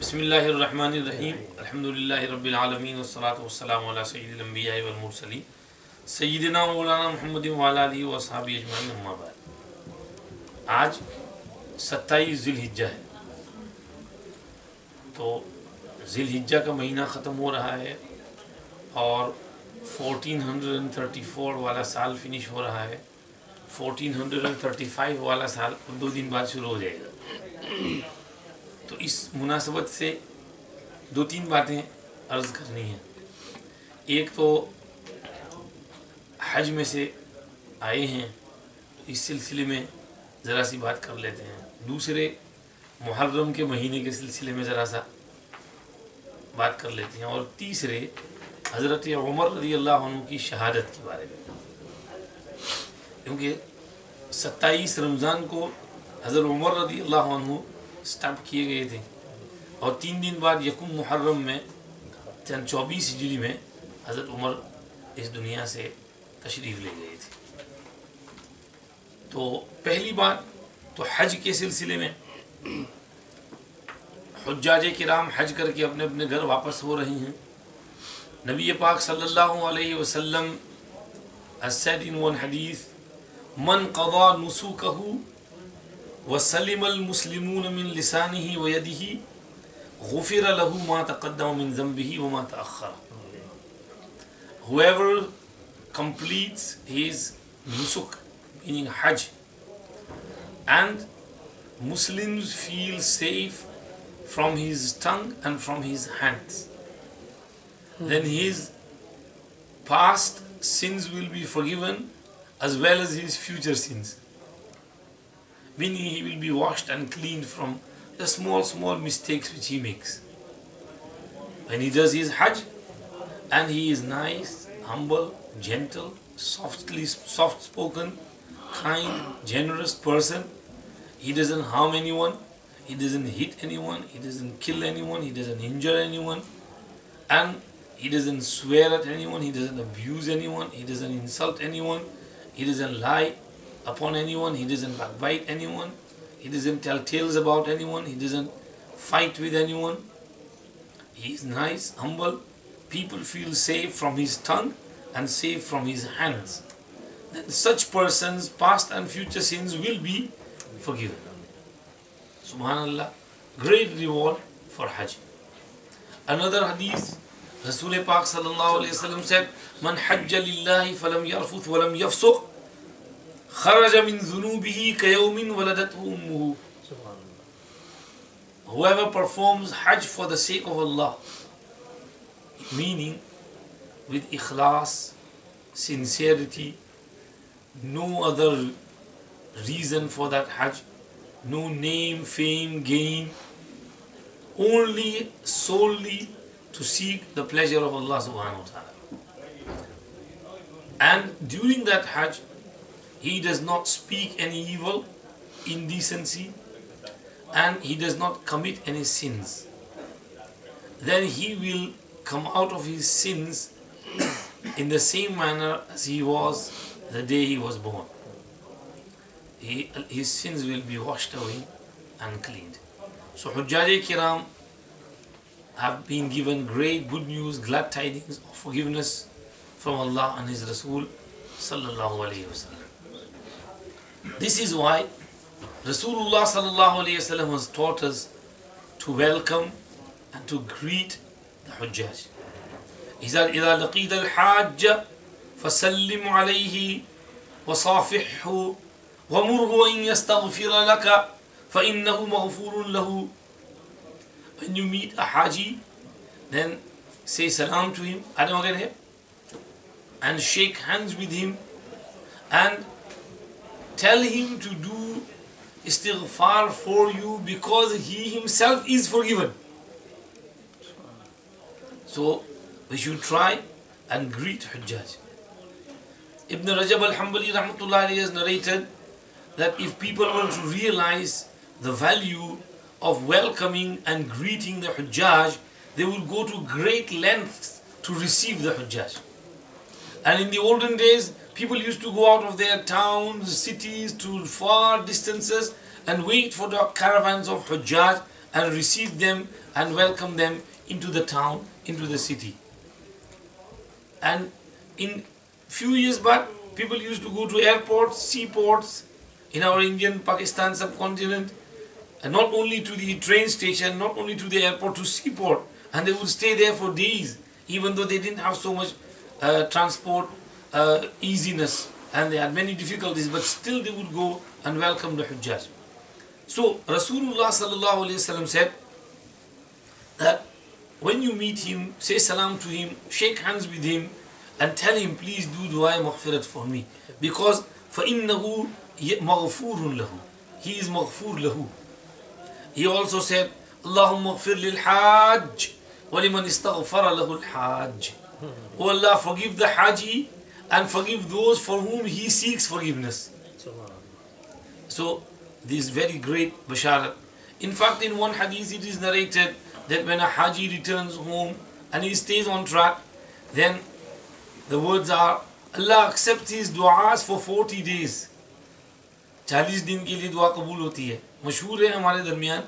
बिस्मिल्लाहिर रहमानिर रहीम अल्हम्दुलिल्लाहि रब्बिल आलमीन वस्सलातु वस्सलामु अला सय्यिदिल अंबिया'i वल मुरसलीन सय्यिदिना मौलाना मुहम्मदिन व अला आलिहि व अस्हाबिहि अजमईन अम्मा बाद। आज 27 ज़िलहिज्जा है, तो ज़िलहिज्जा का महीना ख़त्म हो रहा है और 1434 वाला साल फिनिश हो रहा है। 1435 वाला साल 2 दिन बाद शुरू हो जाएगा। तो इस मुनासबत से 2-3 बातें अर्ज़ करनी हैं। एक तो हज में से आए हैं, तो इस सिलसिले में ज़रा सी बात कर लेते हैं। दूसरे मुहर्रम के महीने के सिलसिले में ज़रा सा बात कर लेते हैं। और तीसरे हज़रत उमर रज़ी अल्लाह अन्हु की शहादत के बारे में, क्योंकि 27 रमज़ान को हज़रत उमर रज़ी अल्लाह अन्हु स्टार्ट किए गए थे और 3 दिन बाद यकुम मुहर्रम में 24 हिजरी में हज़रत उमर इस दुनिया से तशरीफ़ ले गए थे। तो पहली बात तो हज के सिलसिले में हुज्जाज किराम हज करके अपने अपने घर वापस हो रहे हैं। नबी पाक सल्लल्लाहु अलैहि वसल्लम said in one hadith, मन क़ज़ा नुसूकहु वसलिमल मुस्लिमून मिन लिसानिही व यदिही गुफ़िर लहू मा तक़द्दम मिन ज़ंबिही व मा तअख़्ख़र। Whoever completes his nusuk, meaning hajj, and Muslims feel safe from his tongue and from his hands, then his past sins will be forgiven as well as his future sins. Meaning he will be washed and cleaned from the small mistakes which he makes. When he does his hajj and he is nice, humble, gentle, soft spoken, kind, generous person, he doesn't harm anyone, he doesn't hit anyone, he doesn't kill anyone, he doesn't injure anyone, and he doesn't swear at anyone, he doesn't abuse anyone, he doesn't insult anyone, he doesn't lie upon anyone, he doesn't backbite anyone, he doesn't tell tales about anyone, he doesn't fight with anyone. He is nice, humble. People feel safe from his tongue and safe from his hands. Then such persons' past and future sins will be forgiven. Subhanallah, great reward for Hajj. Another hadith, Rasul Pak sallallahu alayhi wa sallam said, Man hajja lillahi falam yarfuth walam yafsuq kharaja min dhunubihi kayawmin waladathu ummuhu. Whoever performs hajj for the sake of Allah, meaning with ikhlas, sincerity, no other reason for that hajj, no name, fame, gain, only solely to seek the pleasure of Allah subhanahu wa ta'ala. And during that hajj, he does not speak any evil, indecency, and he does not commit any sins. Then he will come out of his sins in the same manner as he was the day he was born. His sins will be washed away and cleaned. So Hujjaj Kiram have been given great good news, glad tidings of forgiveness from Allah and His Rasul sallallahu alayhi wa sallam. This is why Rasulullah sallallahu alayhi wa sallam has taught us to welcome and to greet the Hujjaj. He said, إِذَا لَقِيدَ الْحَاجَّ فَسَلِّمْ عَلَيْهِ وَصَافِحْهُ وَمُرْهُ أَن يَسْتَغْفِرَ لَكَ فَإِنَّهُ مَغْفُورٌ لَهُ. When you meet a Haji, then say salam to him, and shake hands with him, and tell him to do istighfar for you because he himself is forgiven. So we should try and greet Hujjaj. Ibn Rajab al-Hanbali rahmatullah alayhi has narrated that if people were to realize the value of welcoming and greeting the Hujjaj, they would go to great lengths to receive the Hujjaj. And in the olden days, people used to go out of their towns, cities to far distances and wait for the caravans of Hujjaj and receive them and welcome them into the town, into the city. And in few years back, people used to go to airports, seaports in our Indian Pakistan subcontinent, and not only to the train station, not only to the airport, to seaport, and they would stay there for days, even though they didn't have so much transport easiness and they had many difficulties, but still they would go and welcome the Hujjaj. So Rasulullah sallallahu alaihi wasallam said that when you meet him, say salam to him, shake hands with him, and tell him, please do dua maghfirat for me, because فَإِنَّهُ مَغْفُورٌ لَهُ, he is maghfur lahu. He also said, Allahumma ghfir lil hajj wa liman istaghfara lahu al hajj. Oh Allah, forgive the haji and forgive those for whom he seeks forgiveness. So this is very great basharat. In fact, in one hadith it is narrated that when a haji returns home and he stays on track, then the words are, Allah accepts his du'as for 40 days. 40 दिन के लिए दुआ कबूल होती है. मशहूर है हमारे दरमियान,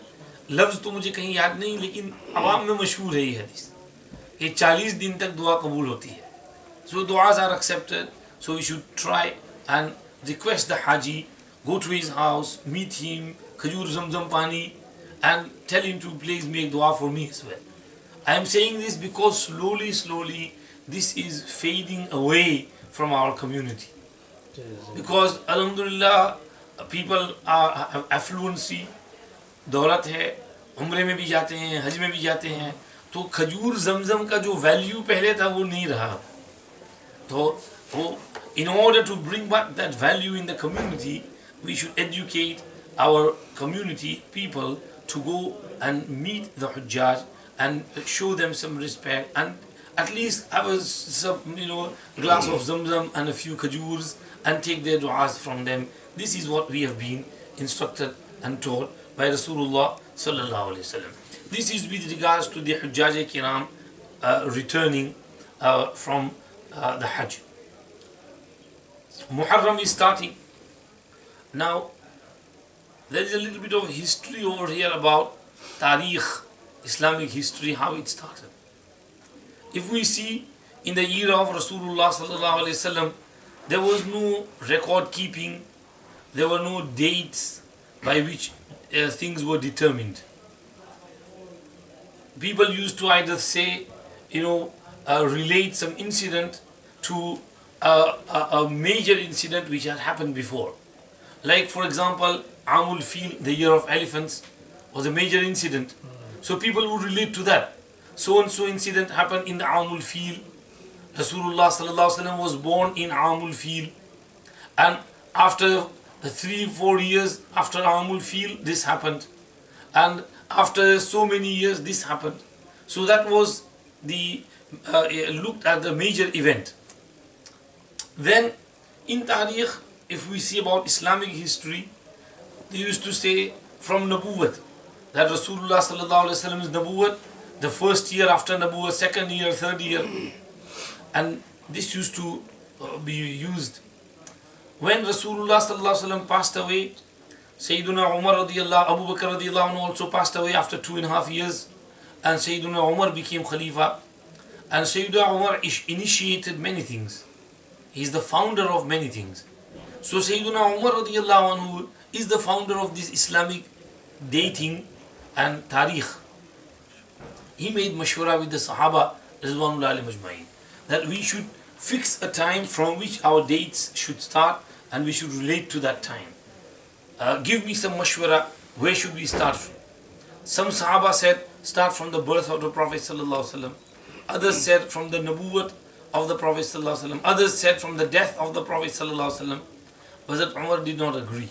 लफ्ज़ तो मुझे कहीं याद नहीं, लेकिन आवाम में मशहूर है ये हदीस कि 40 दिन तक दुआ कबूल होती है. So du'as are accepted. So we should try and request the haji, go to his house, meet him, khajur zamzam pani, and tell him to please make dua for me as well. I am saying this because slowly this is fading away from our community. Because alhamdulillah, people have affluency, दौलत है, उम्रे में भी जाते हैं, हज में भी जाते हैं, तो खजूर जमजम का जो वैल्यू पहले था वो नहीं रहा. तो in order to bring back that value in the community, we should educate our community people to go and meet the Hujjaj and show them some respect, and at least have a glass of zamzam and a few khajurs and take their du'as from them. This is what we have been instructed and taught by Rasulullah sallallahu alaihi wasallam. This is with regards to the Hujjaj Kiram returning from the Hajj. Muharram is starting. Now, there is a little bit of history over here about Tariq, Islamic history, how it started. If we see in the era of Rasulullah sallallahu alaihi wasallam, there was no record keeping, there were no dates by which things were determined. People used to either say, relate some incident to a major incident which had happened before. Like for example, Amul Fil, the year of elephants, was a major incident. So people would relate to that. So and so incident happened in the Amul Fil. Rasulullah sallallahu alaihi wasallam was born in Amul Fil, and after 3-4 years after Amul Fil, this happened, and after so many years this happened. So that was the looked at the major event. Then in Tariq, if we see about Islamic history, they used to say from Nabuwat, that Rasulullah sallallahu alaihi wasallam's Nabuwat, the first year after Nabuwat, second year, third year, and this used to be used. When Rasulullah sallallahu alaihi wasallam passed away, Sayyiduna Umar radiyallahu, Abu Bakr radiyallahu anhu also passed away after 2.5 years, and Sayyiduna Umar became Khalifa, and Sayyiduna Umar initiated many things. He is the founder of many things. So Sayyiduna Umar radiyallahu anhu is the founder of this Islamic dating and Tariq. He made mashwara with the Sahaba Rizwanullah alayhim ajma'in, that we should fix a time from which our dates should start and we should relate to that time. Give me some mashwara, where should we start from? Some Sahaba said, start from the birth of the Prophet sallallahu alaihi wasallam. Others said from the Nabuwat of the Prophet sallallahu alaihi wasallam. Others said from the death of the Prophet sallallahu alaihi wasallam. Hazrat Umar did not agree.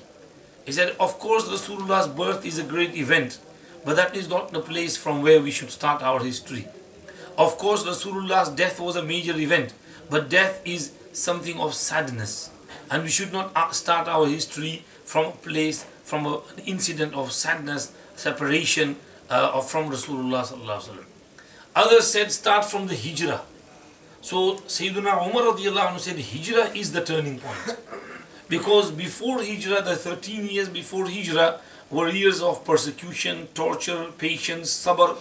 He said, of course Rasulullah's birth is a great event, but that is not the place from where we should start our history. Of course Rasulullah's death was a major event, but death is something of sadness, and we should not start our history from a place, from an incident of sadness, separation from Rasulullah sallallahu alaihi wasallam. Others said start from the hijrah. So Sayyiduna Umar radiyallahu anhu said hijrah is the turning point. Because before hijrah, the 13 years before hijrah, were years of persecution, torture, patience, sabr.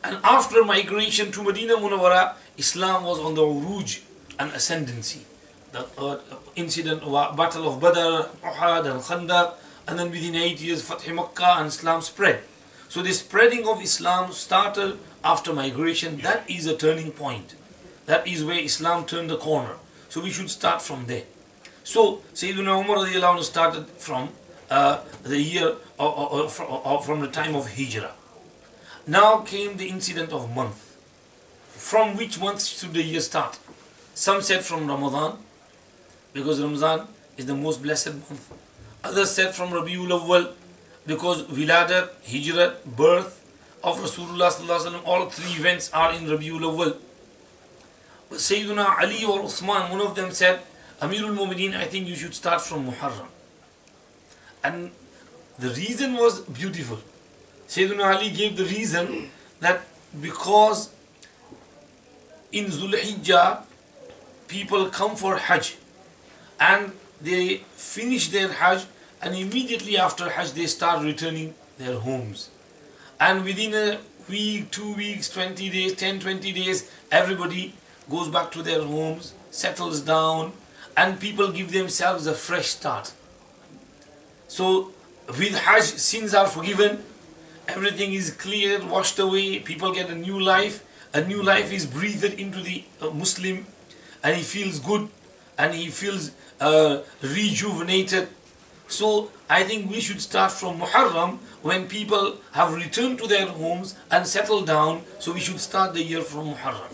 And after migration to Medina Munawwara, Islam was on the uruj and ascendancy. The incident, Battle of Badr, Uhud and Khandaq, and then within 8 years, Fatih Makkah, and Islam spread. So the spreading of Islam started after migration. That is a turning point. That is where Islam turned the corner. So we should start from there. So Sayyidina Umar radiallahu anhu started from the year, or from the time of hijrah. Now came the incident of month. From which month should the year start? Some said from Ramadan, because Ramadan is the most blessed month. Others said from Rabiul Awwal, because Wiladat, Hijrat, birth of Rasulullah sallallahu alaihi wasallam, all three events are in Rabiul Awwal. But Sayyidina Ali or Uthman, one of them said, Amirul Mu'mineen, I think you should start from Muharram. And the reason was beautiful. Sayyidina Ali gave the reason that because in Zul Hijjah, people come for Hajj and they finish their Hajj, and immediately after Hajj they start returning their homes. And within a week, 2 weeks, 20 days, 10, 20 days, everybody goes back to their homes, settles down, and people give themselves a fresh start. So with Hajj, sins are forgiven, everything is cleared, washed away, people get a new life. A new life is breathed into the Muslim, and he feels good and he feels rejuvenated. So I think we should start from Muharram, when people have returned to their homes and settled down. So we should start the year from Muharram.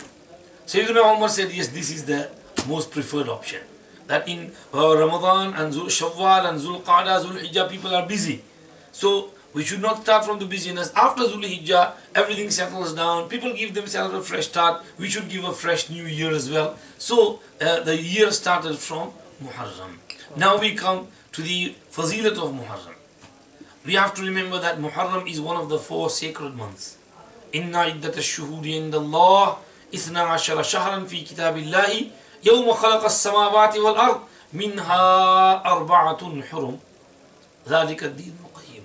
Sayyidina Umar said, yes, this is the most preferred option. That in Ramadan and Shawwal and Zul Qa'dah, Zul Hijjah, people are busy. So we should not start from the busyness. After Zul Hijjah, everything settles down. People give themselves a fresh start. We should give a fresh new year as well. So the year started from Muharram. Now we come to the fazilat of Muharram. We have to remember that Muharram is one of the 4 sacred months. Inna iddat ash-shuhuri inda Allah ithna ashara shahran fi kitabillahi yawma khalaqa as-samawati wal ard minha arba'atun hurum dhalika ad-din al-qayyim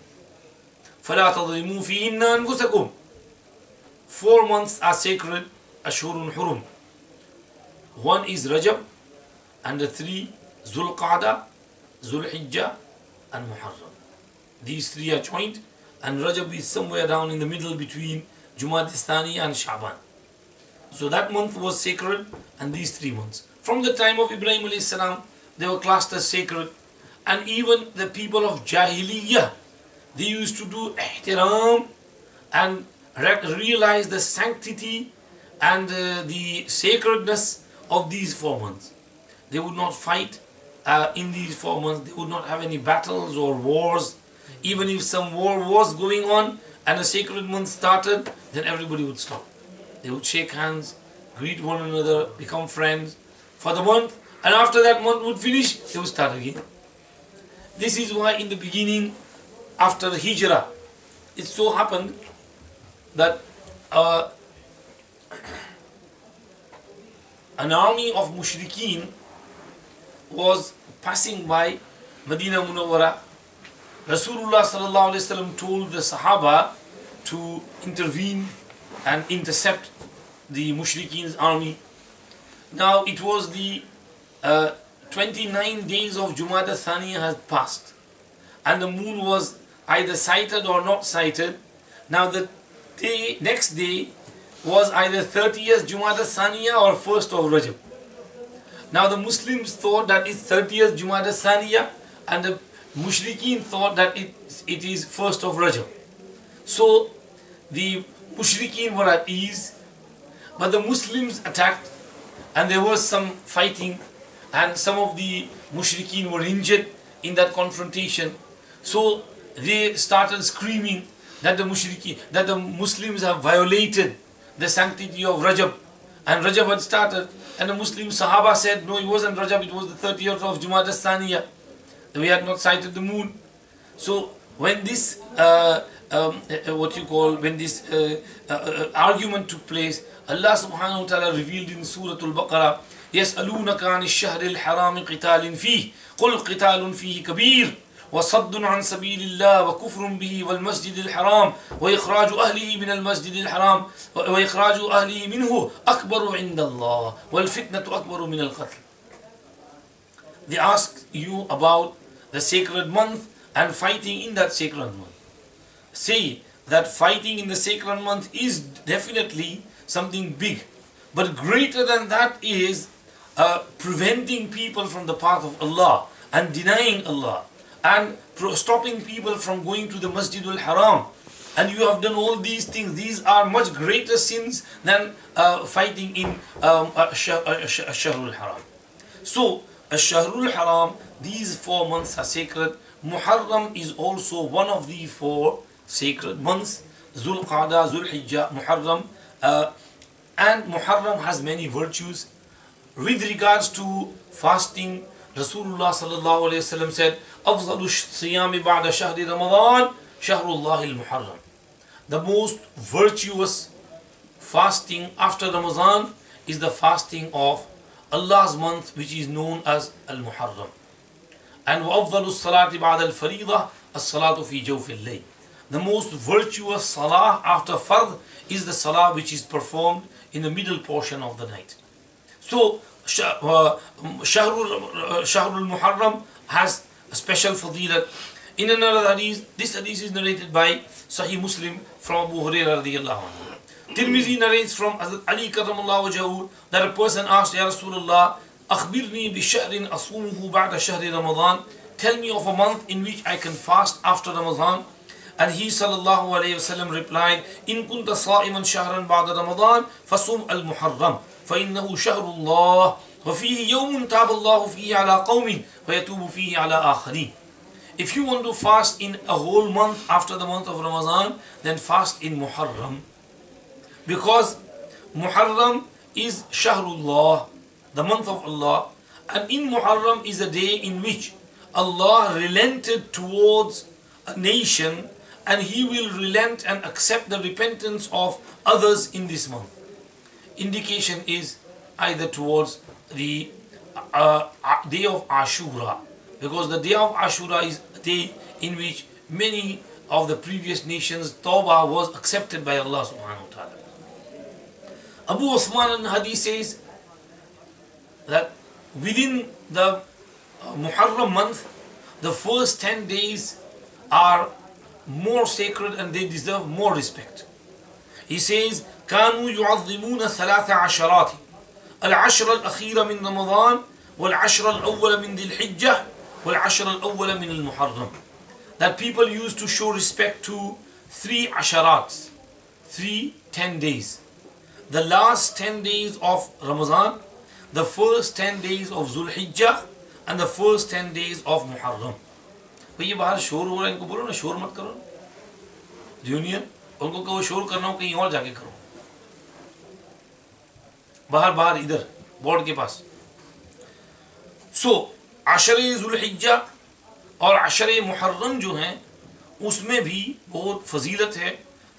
fala tadlimu fihinna anfusakum. 4 months are sacred, ashhurun hurum. One is Rajab, and the 3 Zul Qa'dah, Zul Hijjah and Muharram. These 3 are joint, and Rajab is somewhere down in the middle between Jumad Thani and Shaban. So that month was sacred, and these 3 months. From the time of Ibrahim alayhi salam, they were classed as sacred. And even the people of Jahiliyyah, they used to do ihtiram and realize the sanctity and the sacredness of these 4 months. They would not fight in these 4 months. They would not have any battles or wars. Even if some war was going on and a sacred month started, then everybody would stop. They would shake hands, greet one another, become friends for the month, and after that month would finish, they would start again. This is why in the beginning, after the hijrah, it so happened that an army of mushrikeen was passing by Medina Munawwara. Rasulullah sallallahu alaihi wasallam told the Sahaba to intervene and intercept the mushrikeen's army. Now it was the 29 days of Jumada Thaniya had passed, and the moon was either sighted or not sighted. Now the next day was either 30th Jumada Thaniya or 1st of Rajab. Now the Muslims thought that it's 30th Jumada Thaniya, and the Mushrikeen thought that it is 1st of Rajab. So the Mushrikeen were at ease, but the Muslims attacked, and there was some fighting, and some of the Mushrikeen were injured in that confrontation. So they started screaming that the Muslims have violated the sanctity of Rajab, and Rajab had started, and the Muslim Sahaba said, no, it wasn't Rajab, it was the 30th of Jumada Thaniya. We had not sighted the moon. So when this argument took place, Allah subhanahu wa ta'ala revealed in Surah Al-Baqarah, يَسْأَلُونَكَ عَنِ الشَّهْرِ الْحَرَامِ قِتَالٍ فِيهِ قُلْ قِتَالٌ فِيهِ كَبِيرٌ وصد عن سبيل الله وكفر به والمسجد الحرام وإخراج أهله من المسجد الحرام وإخراج أهله منه أكبر عند الله والفتنة أكبر من القتل. They ask you about the sacred month and fighting in that sacred month. Say that fighting in the sacred month is definitely something big, but greater than that is preventing people from the path of Allah and denying Allah and stopping people from going to the Masjid al-Haram. And you have done all these things. These are much greater sins than fighting in Shahrul Haram. So, Shahrul Haram, these 4 months are sacred. Muharram is also one of the 4 sacred months. Zul Qa'dah, Zul Hijjah, Muharram. And Muharram has many virtues. With regards to fasting, Rasulullah sallallahu alayhi wa sallam said, أفضل الصيام بعد شهر رمضان شهر الله المحرم. The most virtuous fasting after Ramadan is the fasting of Allah's month, which is known as Al-Muharram. And وأفضل الصلاة بعد الفريضة الصلاة في جوف الليل. The most virtuous salah after fard is the salah which is performed in the middle portion of the night. So, Shahrul Muharram has a special fadilat. In another hadith, this hadith is narrated by Sahih Muslim from Abu Hurairah radiyallahu anhu. Tirmizi narrates from Hazrat Ali karramallahu wajhahu that a person asked, Ya Rasulullah, أخبرني بشهر أصومه بعد شهر رمضان. Tell me of a month in which I can fast after Ramadan. And he sallallahu alayhi wasallam replied, إن كنت صائما شهرا بعد رمضان فصوم المحرم فإنه شهر الله وفيه يوم تاب الله فيه على قوم ويتوب فيه على آخرين. If you want to fast in a whole month after the month of Ramadan, then fast in Muharram. Because Muharram is Shahrullah, the month of Allah. And in Muharram is a day in which Allah relented towards a nation, and He will relent and accept the repentance of others in this month. Indication is either towards the day of Ashura, because the day of Ashura is a day in which many of the previous nations' tawbah was accepted by Allah subhanahu wa ta'ala. Abu Uthman al-Hadith says that within the Muharram month, the first 10 days are more sacred and they deserve more respect. He says, كانوا يعظمون 13 العشر الأخيرة من رمضان والعشر الأول من ذي الحجة والعشر الأول من المحرم. That people used to show respect to 3 asharats, 10 days. The last 10 days of Ramadan, the first 10 days of Zul Hijjah, and the first 10 days of Muharram. भाई ये बाहर शोर हो रहा है, इनको बोलो ना शोर मत करो. यूनियन उनको कहो शोर करना हो कहीं और जाके करो. बाहर इधर बोर्ड के पास. So अशरे ज़ुल हिज्जा और अशरे मुहर्रम जो हैं उसमें भी बहुत फजीलत है.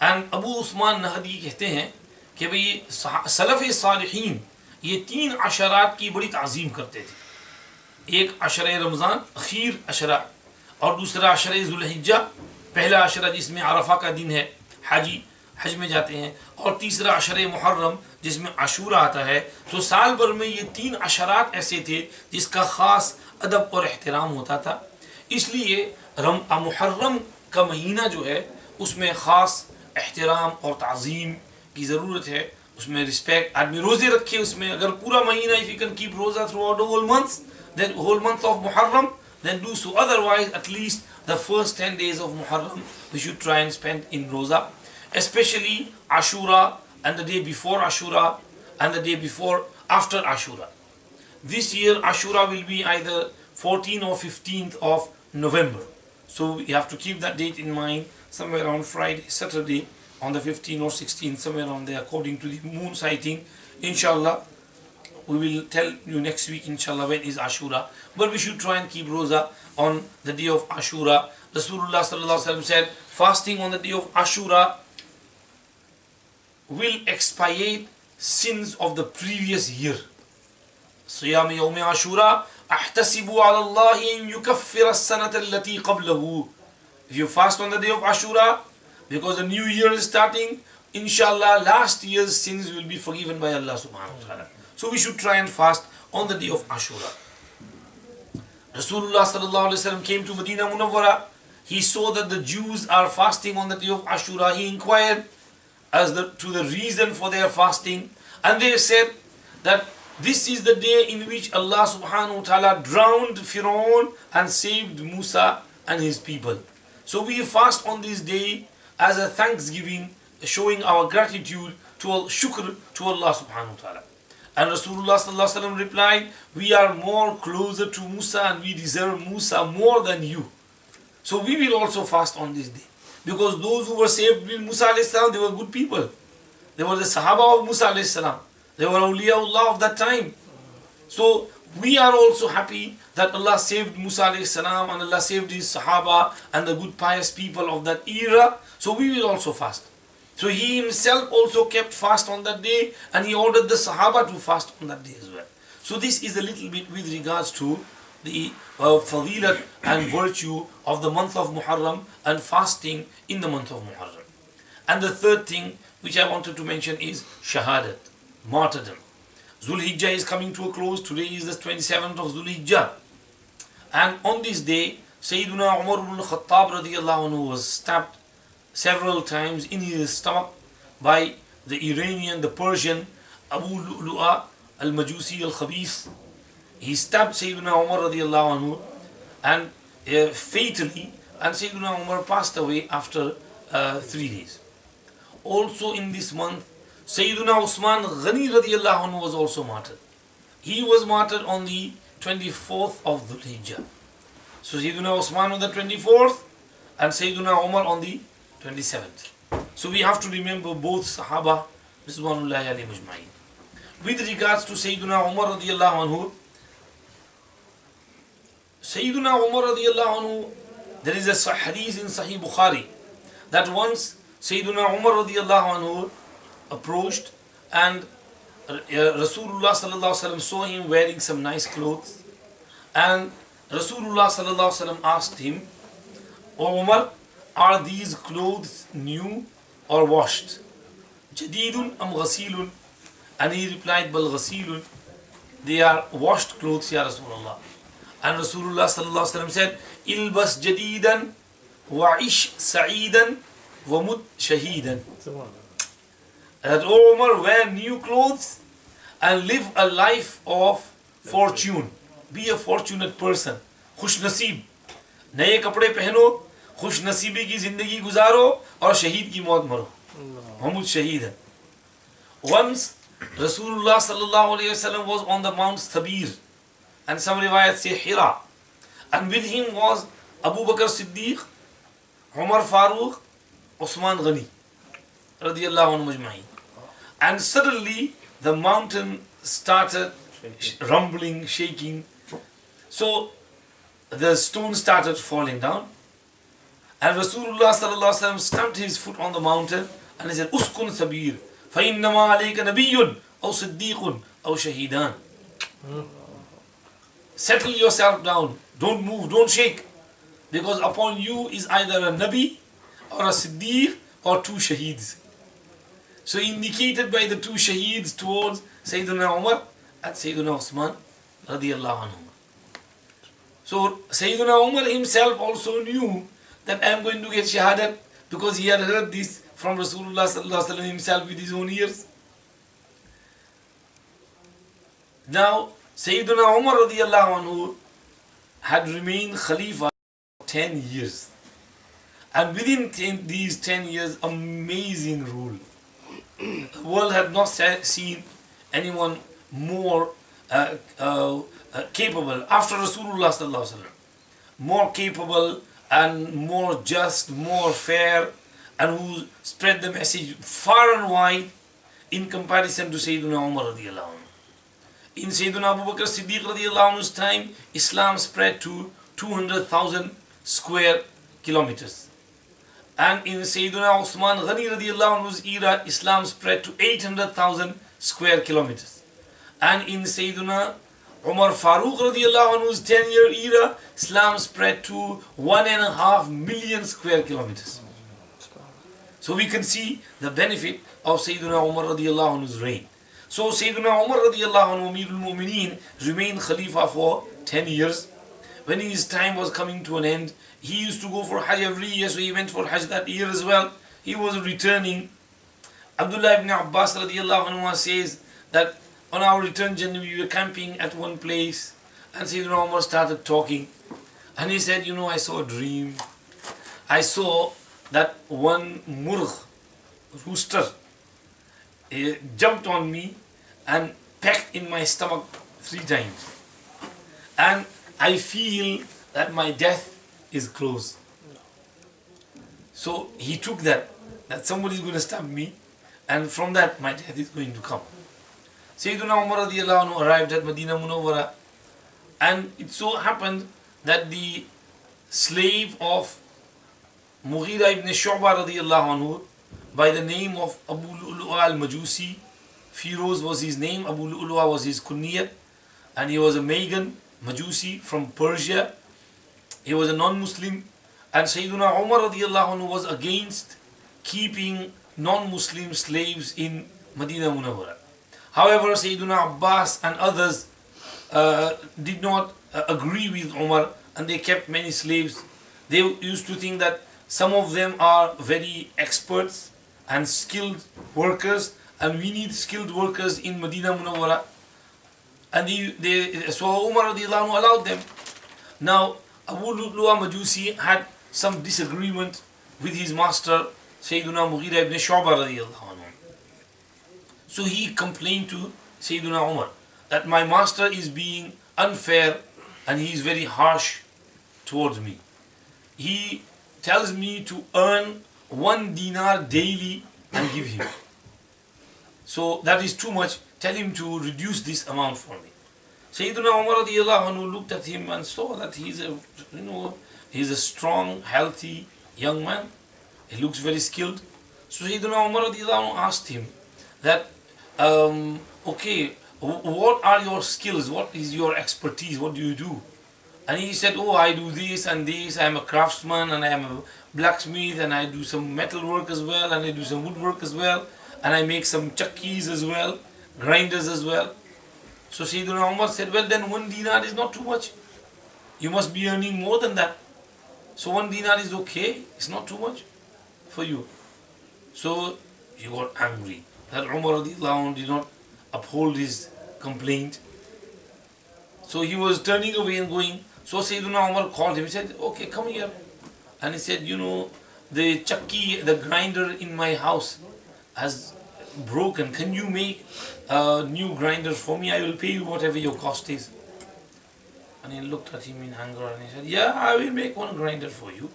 एंड अबू उस्मान नहदी कहते हैं कि भाई सलफ़ सालिहीन ये 3 अशरात की बड़ी ताज़ीम करते थे. एक अशरे रमज़ान अखीर अशरा, और दूसरा अशरे ज़ुल हिज्जा पहला अशरा जिसमें अरफा का दिन है, हाजी हज में जाते हैं, और तीसरा अशरे मुहर्रम जिसमें आशूरा आता है. तो साल भर में ये 3 अशरात ऐसे थे जिसका ख़ास अदब और एहतराम होता था. इसलिए मुहर्रम का महीना जो है उसमें ख़ास एहतराम और ताज़ीम की ज़रूरत है. उसमें रिस्पेक्ट, आदमी रोज़े रखे उसमें. अगर पूरा महीना इफ़ यू कैन कीप रोज़ा throughout the whole month, then whole month of Muharram, then do so. Otherwise, at least the first 10 days of Muharram we should try and spend in Roza, especially Ashura and the day before Ashura and the day before after Ashura. This year Ashura will be either 14th or 15th of November. So you have to keep that date in mind, somewhere around Friday, Saturday on the 15th or 16th, somewhere around there according to the moon sighting. Inshallah, we will tell you next week inshallah when is Ashura. But we should try and keep Roza on the day of Ashura. Rasulullah sallallahu alaihi wasallam said, fasting on the day of Ashura will expiate sins of the previous year. Siyam yawm Ashura أحتسب على الله أن يكفر السنة التي قبله. If you fast on the day of Ashura, because the new year is starting, inshallah, last year's sins will be forgiven by Allah subhanahu wa ta'ala. So we should try and fast on the day of Ashura. Rasulullah sallallahu alaihi wasallam came to Medina Munawwara. He saw that the Jews are fasting on the day of Ashura. He inquired to the reason for their fasting, and they said that this is the day in which Allah subhanahu wa ta'ala drowned Pharaoh and saved Musa and his people. So we fast on this day as a thanksgiving, showing our gratitude to shukr to Allah subhanahu wa ta'ala. And Rasulullah sallallahu alaihi wasallam replied, we are more closer to Musa and we deserve Musa more than you. So we will also fast on this day. Because those who were saved with Musa alayhi salam, they were good people. They were the Sahaba of Musa alayhi salam. They were awliyaullah of that time. So we are also happy that Allah saved Musa alayhi salam and Allah saved his Sahaba and the good pious people of that era. So we will also fast. So he himself also kept fast on that day, and he ordered the Sahaba to fast on that day as well. So this is a little bit with regards to the fadilat and virtue of the month of Muharram and fasting in the month of Muharram. And the third thing which I wanted to mention is shahadat, martyrdom. Dhul Hijjah is coming to a close. Today is the 27th of Dhul Hijjah. And on this day, Sayyiduna Umar ibn Khattab radiyallahu anhu was stabbed several times in his stomach by the Iranian, the Persian, Abu Lu'lu'a al-Majusi al-Khabith. He stabbed Sayyiduna Umar radiyallahu anhu and fatally, and Sayyiduna Umar passed away after 3 days. Also in this month, Sayyiduna Usman Ghani radiyallahu anhu was also martyred. He was martyred on the 24th of Dhul Hijjah. So Sayyiduna Usman on the 24th and Sayyiduna Umar on the 27th. So we have to remember both Sahaba Rizwanullahi alayhim ajma'in. With regards to Sayyiduna Umar radiyallahu anhu, Sayyiduna Umar radiyallahu anhu, there is a hadith in Sahih Bukhari that once Sayyiduna Umar radiyallahu anhu approached and Rasulullah sallallahu alaihi wasallam saw him wearing some nice clothes, and Rasulullah sallallahu alaihi wasallam asked him, "O Umar, are these clothes new or washed? Jadidun am ghasilun?" And he replied, "Bal ghasilun." They are washed clothes, Ya Rasulullah. And Rasulullah sallallahu alaihi wasallam said, "Ilbas jadidan wa ish sa'idan wa mut shahidan." That, O Umar, wear new clothes and live a life of fortune. Be a fortunate person. खुश नसीब. नए कपड़े पहनो, खुश नसीबी की जिंदगी गुजारो और शहीद की मौत मरो. Mahmud Shaheed hai. Once Rasulullah sallallahu alayhi wasallam was on the Mount Thabir, and some riwayat say Hira, and with him was Abu Bakr Siddiq, Umar Farooq, Usman Ghani radiyallahu anhu majma'in. And suddenly the mountain started rumbling, shaking. So the stone started falling down, and Rasulullah sallallahu alaihi wasallam stamped his foot on the mountain and he said, "Uskun sabir, fa innama alayka nabiyyun aw siddiqun aw shahidan." Settle yourself down, don't move, don't shake, because upon you is either a nabi or a siddiq or two shaheeds. So indicated by the two shaheeds towards Sayyidina Umar and Sayyidina Usman radiyallahu anhu. So Sayyidina Umar himself also knew that I am going to get shahadat, because he had heard this from Rasulullah sallallahu alaihi wasallam himself with his own ears. Now Sayyidina Umar radiyallahu anhu had remained Khalifa 10 years. And within these 10 years, amazing rule. The world had not seen anyone more capable after Rasulullah sallallahu alaihi wasallam. More capable and more just, more fair, and who spread the message far and wide in comparison to Sayyidina Umar radiyallahu anhu. In Sayyidina Abu Bakr Siddiq radiyallahu anhu's time, Islam spread to 200,000 square kilometers. And in Sayyidina Usman Ghani radiyallahu anhu's era, Islam spread to 800,000 square kilometers. And in Sayyidina Umar Farooq radiallahu anhu's 10-year era, Islam spread to 1.5 million square kilometers. So we can see the benefit of Sayyidina Umar radiallahu anhu's reign. So Sayyidina Umar radiallahu anhu, Amirul Mu'mineen, remained Khalifa for 10 years. When his time was coming to an end, he used to go for Hajj every year, so he went for Hajj that year as well. He was returning. Abdullah ibn Abbas radiallahu anhu says that on our return journey we were camping at one place and Sayyidina Umar started talking and he said, I saw a dream. I saw that one murgh, rooster, jumped on me and pecked in my stomach 3 times. And I feel that my death is close. So he took that somebody is going to stab me, and from that my death is going to come. Sayyidina Umar radiallahu anhu arrived at Medina Munawwara, and it so happened that the slave of Mughira ibn Shu'bah radiallahu anhu, by the name of Abu Lu'lu'a al-Majusi, Firoz was his name, Abu Lu'lu'a was his kunniyat, and he was a Magan Majusi from Persia. He was a non-Muslim, and Sayyidina Umar radiallahu anhu was against keeping non-Muslim slaves in Medina Munawwara. However, Sayyidina Abbas and others did not agree with Umar, and they kept many slaves. They used to think that some of them are very experts and skilled workers, and we need skilled workers in Medina Munawwara. And so Umar radiallahu anhu allowed them. Now, Abu Lu'lu'a Majusi had some disagreement with his master, Sayyidina Mughira ibn Shu'bah radiallahu anhu. So he complained to Sayyidina Umar that my master is being unfair and he is very harsh towards me. He tells me to earn 1 dinar daily and give him. So that is too much. Tell him to reduce this amount for me. Sayyidina Umar radiallahu anhu looked at him and saw that he's a strong, healthy young man. He looks very skilled. So Sayyidina Umar radiallahu anhu asked him that, okay, what are your skills? What is your expertise? What do you do? And he said, I do this and this. I am a craftsman and I am a blacksmith and I do some metal work as well and I do some woodwork as well and I make some chakkis as well, grinders as well. So Sayyidina Umar said, well then 1 dinar is not too much. You must be earning more than that. So 1 dinar is okay, it's not too much for you. So he got angry that Umar radiallahu anhu did not uphold his complaint. So he was turning away and going. So Sayyidina Umar called him. He said, okay, come here. And he said, the chakki, the grinder in my house has broken. Can you make a new grinder for me? I will pay you whatever your cost is. And he looked at him in anger and he said, yeah, I will make 1 grinder for you.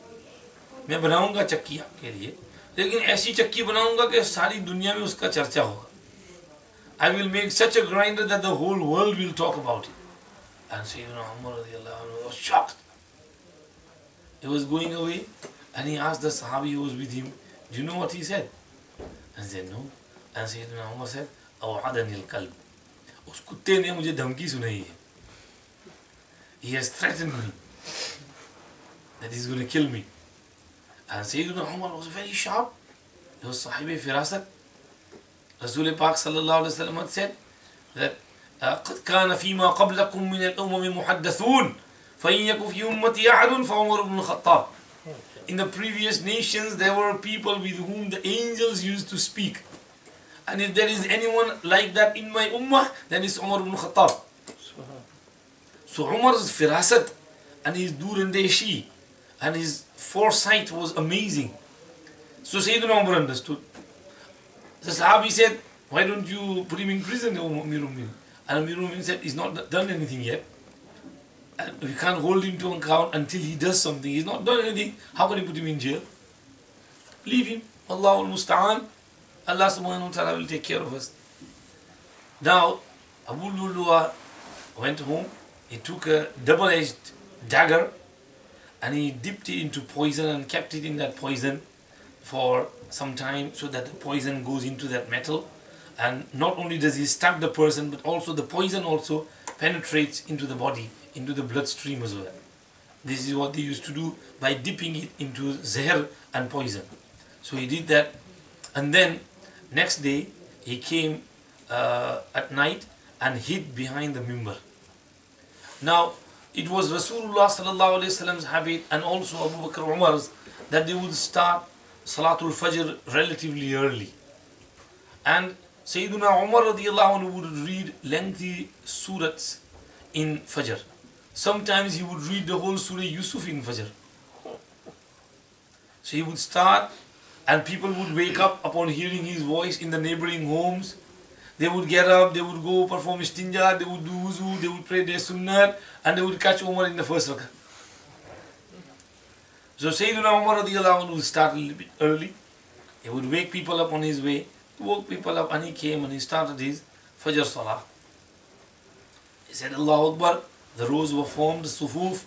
मैं बनाऊंगा चक्की आपके लिए, लेकिन ऐसी चक्की बनाऊंगा कि सारी दुनिया में उसका चर्चा होगा. I will make such a grinder that the whole world will talk about it. And Sayyidina Umar radiallahu anhu was shocked. He was going away and he asked the Sahabi who was with him, do you know what he said? And he said, no. And Sayyidina Umar said, أوعدني الكلب. उस कुत्ते ने मुझे धमकी सुनाई है. He has threatened me that he's going to kill me. And Sayyidina Umar was very sharp. He was Sahibi Firasat. Rasul Pak sallallahu alayhi wa sallam said that قد كان فيما قبلكم من الأمم محدثون فإن يكن في أمتي أحد فعمر بن الخطاب. In the previous nations there were people with whom the angels used to speak. And if there is anyone like that in my ummah, then it's Umar ibn Khattab. So Umar's firasat and his durandeshi and his foresight was amazing. So Sayyidina Umar understood. The Sahabi said, why don't you put him in prison, Amirul Mu'minin? And Amirul Mu'minin said, he's not done anything yet. And we can't hold him to account until he does something. He's not done anything. How can you put him in jail? Leave him. Allahul Musta'an. Allah subhanahu wa ta'ala will take care of us. Now, Abu Lu'lu'a went home. He took a double-edged dagger and he dipped it into poison and kept it in that poison for some time so that the poison goes into that metal. And not only does he stab the person, but also the poison also penetrates into the body, into the bloodstream as well. This is what they used to do by dipping it into zahar and poison. So he did that, and then next day he came at night and hid behind the mimbar. Now, it was Rasulullah sallallahu alaihi wasallam's habit, and also Abu Bakr Umar's, that they would start Salatul Fajr relatively early. And Sayyiduna Umar radiallahu anhu would read lengthy surahs in Fajr. Sometimes he would read the whole Surah Yusuf in Fajr. So he would start, and people would wake up upon hearing his voice in the neighboring homes. They would get up, they would go perform istinja, they would do wuzu, they would pray their sunnah, and they would catch Umar in the first rakah. So Sayyiduna Umar radiallahu anhu would start a little bit early. He would wake people up on his way. He woke people up, and he came and he started his Fajr Salah. He said Allahu Akbar. The rows were formed, sufuf.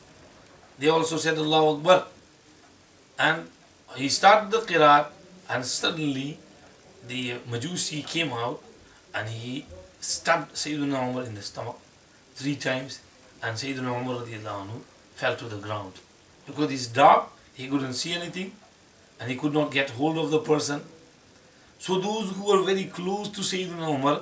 They also said Allahu Akbar. And he started the qiraat, and suddenly the Majusi came out and he stabbed Sayyiduna Umar in the stomach 3 times, and Sayyiduna Umar radiallahu anhu fell to the ground. Because it's dark, he couldn't see anything, and he could not get hold of the person. So those who were very close to Sayyiduna Umar,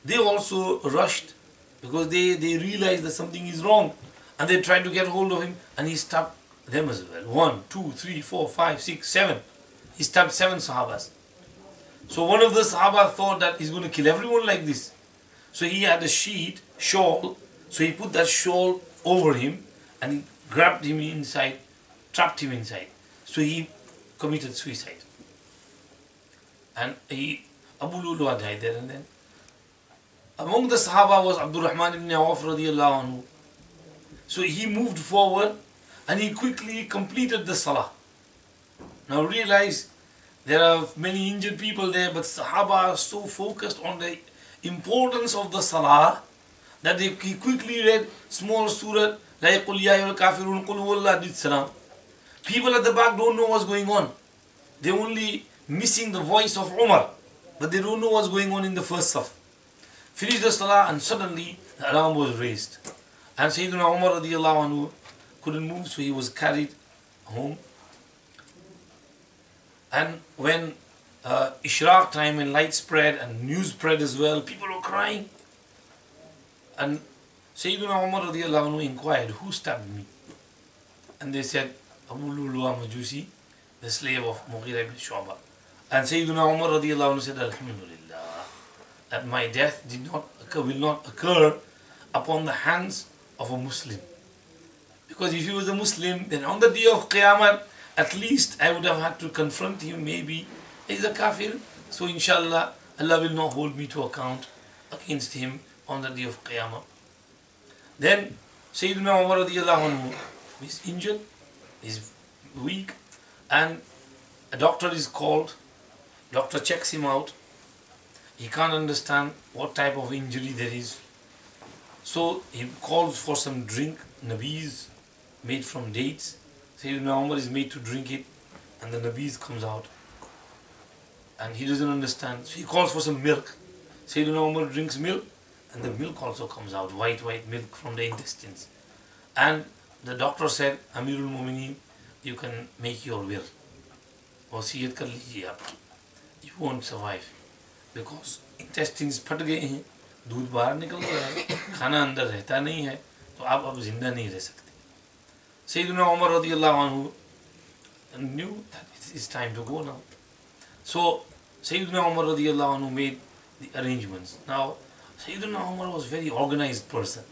they also rushed, because they realized that something is wrong, and they tried to get hold of him, and he stabbed them as well. 1, 2, 3, 4, 5, 6, 7. He stabbed 7 Sahabas. So one of the Sahaba thought that he's going to kill everyone like this. So he had a shawl, so he put that shawl over him, and he grabbed him inside, trapped him inside. So he committed suicide. And Abu Lulu died there and then. Among the Sahaba was Abdul Rahman ibn Awf radiallahu anhu. So he moved forward and he quickly completed the Salah. Now realize there are many injured people there, but Sahaba are so focused on the importance of the Salah that he quickly read small surah, La yaqul ya ayyuhal kafirun qul huwallahu did salam. People at the back don't know what's going on. They're only missing the voice of Umar, but they don't know what's going on in the first saf. Finished the Salah, and suddenly the alarm was raised. And Sayyidina Umar radiallahu anhu couldn't move, so he was carried home. And when Ishraq time and light spread and news spread as well, people were crying. And Sayyidina Umar radiallahu anhu inquired, who stabbed me? And they said, Abu Luluwa Majusi, the slave of Mughira ibn Shu'bah. And Sayyidina Umar radiallahu anhu said, Alhamdulillah, that my death will not occur upon the hands of a Muslim. Because if he was a Muslim, then on the day of Qiyamah, at least I would have had to confront him. Maybe he's a kafir, so inshallah Allah will not hold me to account against him on the day of Qiyamah. Then Sayyidina Umar radiallahu anhu is injured, is weak, and a doctor is called. Doctor checks him out. He can't understand what type of injury there is. So he calls for some drink, nabiz, made from dates. Sayyidina Umar is made to drink it, and the nabiz comes out. And he doesn't understand. So he calls for some milk. Sayyidina Umar drinks milk, and the milk also comes out, white milk from the intestines. And the doctor said, Amirul Mu'mineen, you can make your will. Wasiyat kar lijiye aap. You won't survive. Because intestines फट गए हैं, दूध बाहर निकल गया है, खाना अंदर रहता नहीं है, तो आप अब जिंदा नहीं रह सकते. Sayyidina Umar radiallahu anhu knew that it's time to go now. So Sayyidina Umar radiallahu anhu made the arrangements. Now Sayyidina Umar was a very organized person.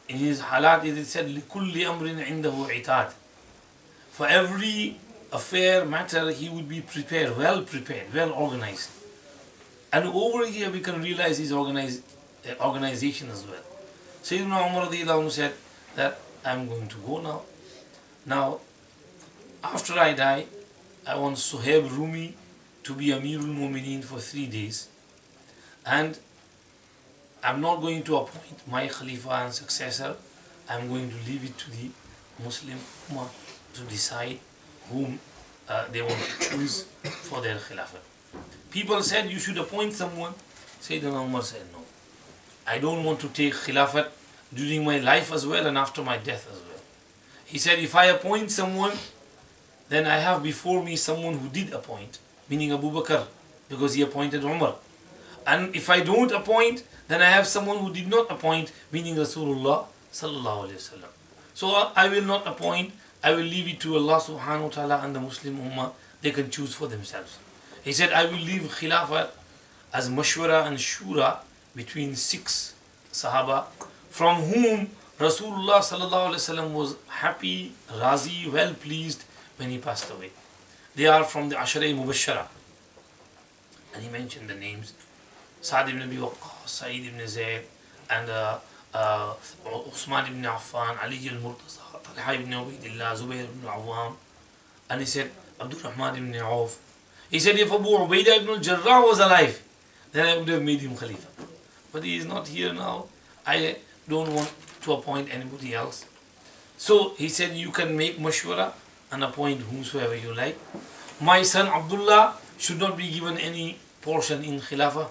In his halat it is said, لِكُلِّ أَمْرٍ عِنْدَهُ عِتَادٍ. For every affair, matter, he would be prepared, well organized. And over here we can realize his organization as well. Sayyidina Umar radiallahu anhu said that I'm going to go now. Now, after I die, I want Suhaib Rumi to be Amirul Mu'mineen for 3 days. And I'm not going to appoint my Khalifa and successor. I'm going to leave it to the Muslim Ummah to decide whom they want to choose for their Khilafah. People said you should appoint someone. Sayyidina Umar said no. I don't want to take Khilafat during my life as well and after my death as well. He said, if I appoint someone, then I have before me someone who did appoint, meaning Abu Bakr, because he appointed Umar. And if I don't appoint, then I have someone who did not appoint, meaning Rasulullah sallallahu alaihi wasallam. So I will not appoint, I will leave it to Allah subhanahu wa ta'ala and the Muslim Ummah. They can choose for themselves. He said, I will leave Khilafah as mashwara and shura between 6 Sahaba, from whom Rasulullah sallallahu alaihi wasallam was happy, razi, well pleased when he passed away. They are from the Ashara Mubashara. And he mentioned the names: Sa'd ibn Abi Waqqas, Sa'id ibn Zayd, and Uthman ibn Affan, Ali al-Murtaza, Talha ibn Ubaidillah, Zubayr ibn Awam. And he said, Abdul Rahman ibn Auf. He said, if Abu Ubaidah ibn al-Jarrah was alive, then I would have made him Khalifa. But he is not here now. I don't want to appoint anybody else. So he said, you can make mashwara and appoint whomsoever you like. My son Abdullah should not be given any portion in Khilafah.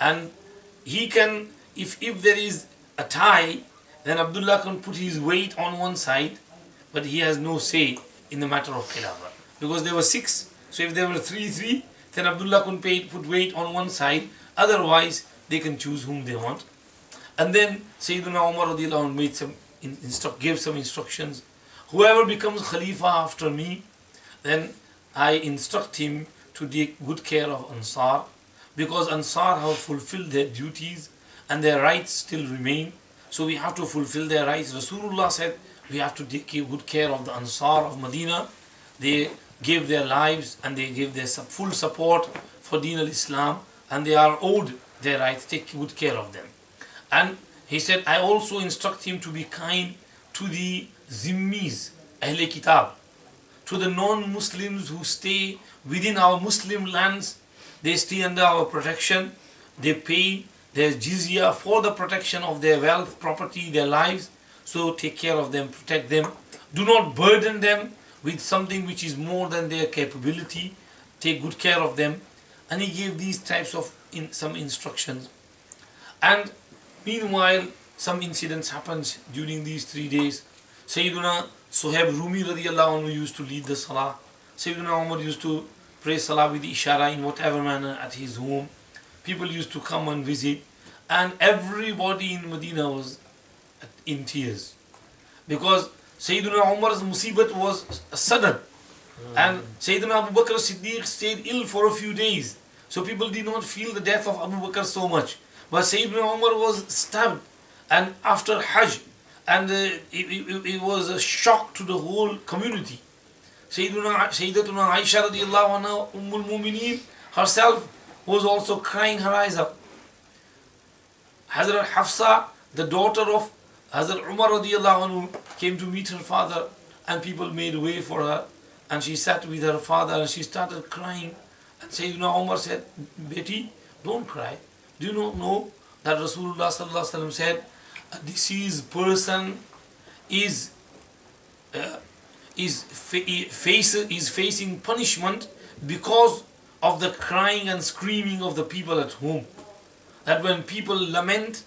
And he can, if there is a tie, then Abdullah can put his weight on one side, but he has no say in the matter of Khilafah. Because there were 6, so if there were 3, then Abdullah can put weight on one side, otherwise they can choose whom they want. And then Sayyidina Umar radiallahu anhu gave some instructions. Whoever becomes Khalifa after me, then I instruct him to take good care of Ansar, because Ansar have fulfilled their duties and their rights still remain. So we have to fulfill their rights. Rasulullah said we have to take good care of the Ansar of Medina. They gave their lives and they gave their full support for Deen al-Islam, and they are owed their rights. Take good care of them. And he said, I also instruct him to be kind to the Zimmis, Ahle Kitab, to the non-Muslims who stay within our Muslim lands. They stay under our protection. They pay their jizya for the protection of their wealth, property, their lives. So take care of them, protect them. Do not burden them with something which is more than their capability. Take good care of them. And he gave these types of some instructions. And meanwhile, some incidents happened during these 3 days. Sayyiduna Suhaib Rumi radiallahu anhu used to lead the salah. Sayyiduna Umar used to pray salah with the ishara in whatever manner at his home. People used to come and visit, and everybody in Medina was in tears, because Sayyiduna Umar's musibat was sudden, and Sayyiduna Abu Bakr Siddiq stayed ill for a few days, so people did not feel the death of Abu Bakr so much. But Sayyiduna Umar was stabbed, and after Hajj, and it was a shock to the whole community. Sayyidatuna Aisha radiallahu anha, Ummul Mumineen herself, was also crying her eyes out. Hazrat Hafsa, the daughter of Hazrat Umar radiallahu anhu, came to meet her father, and people made way for her, and she sat with her father and she started crying. And Sayyidina Umar said, Betty, don't cry. Do you not know that Rasulullah sallallahu alaihi wasallam said, a deceased person is facing punishment because of the crying and screaming of the people at home. That when people lament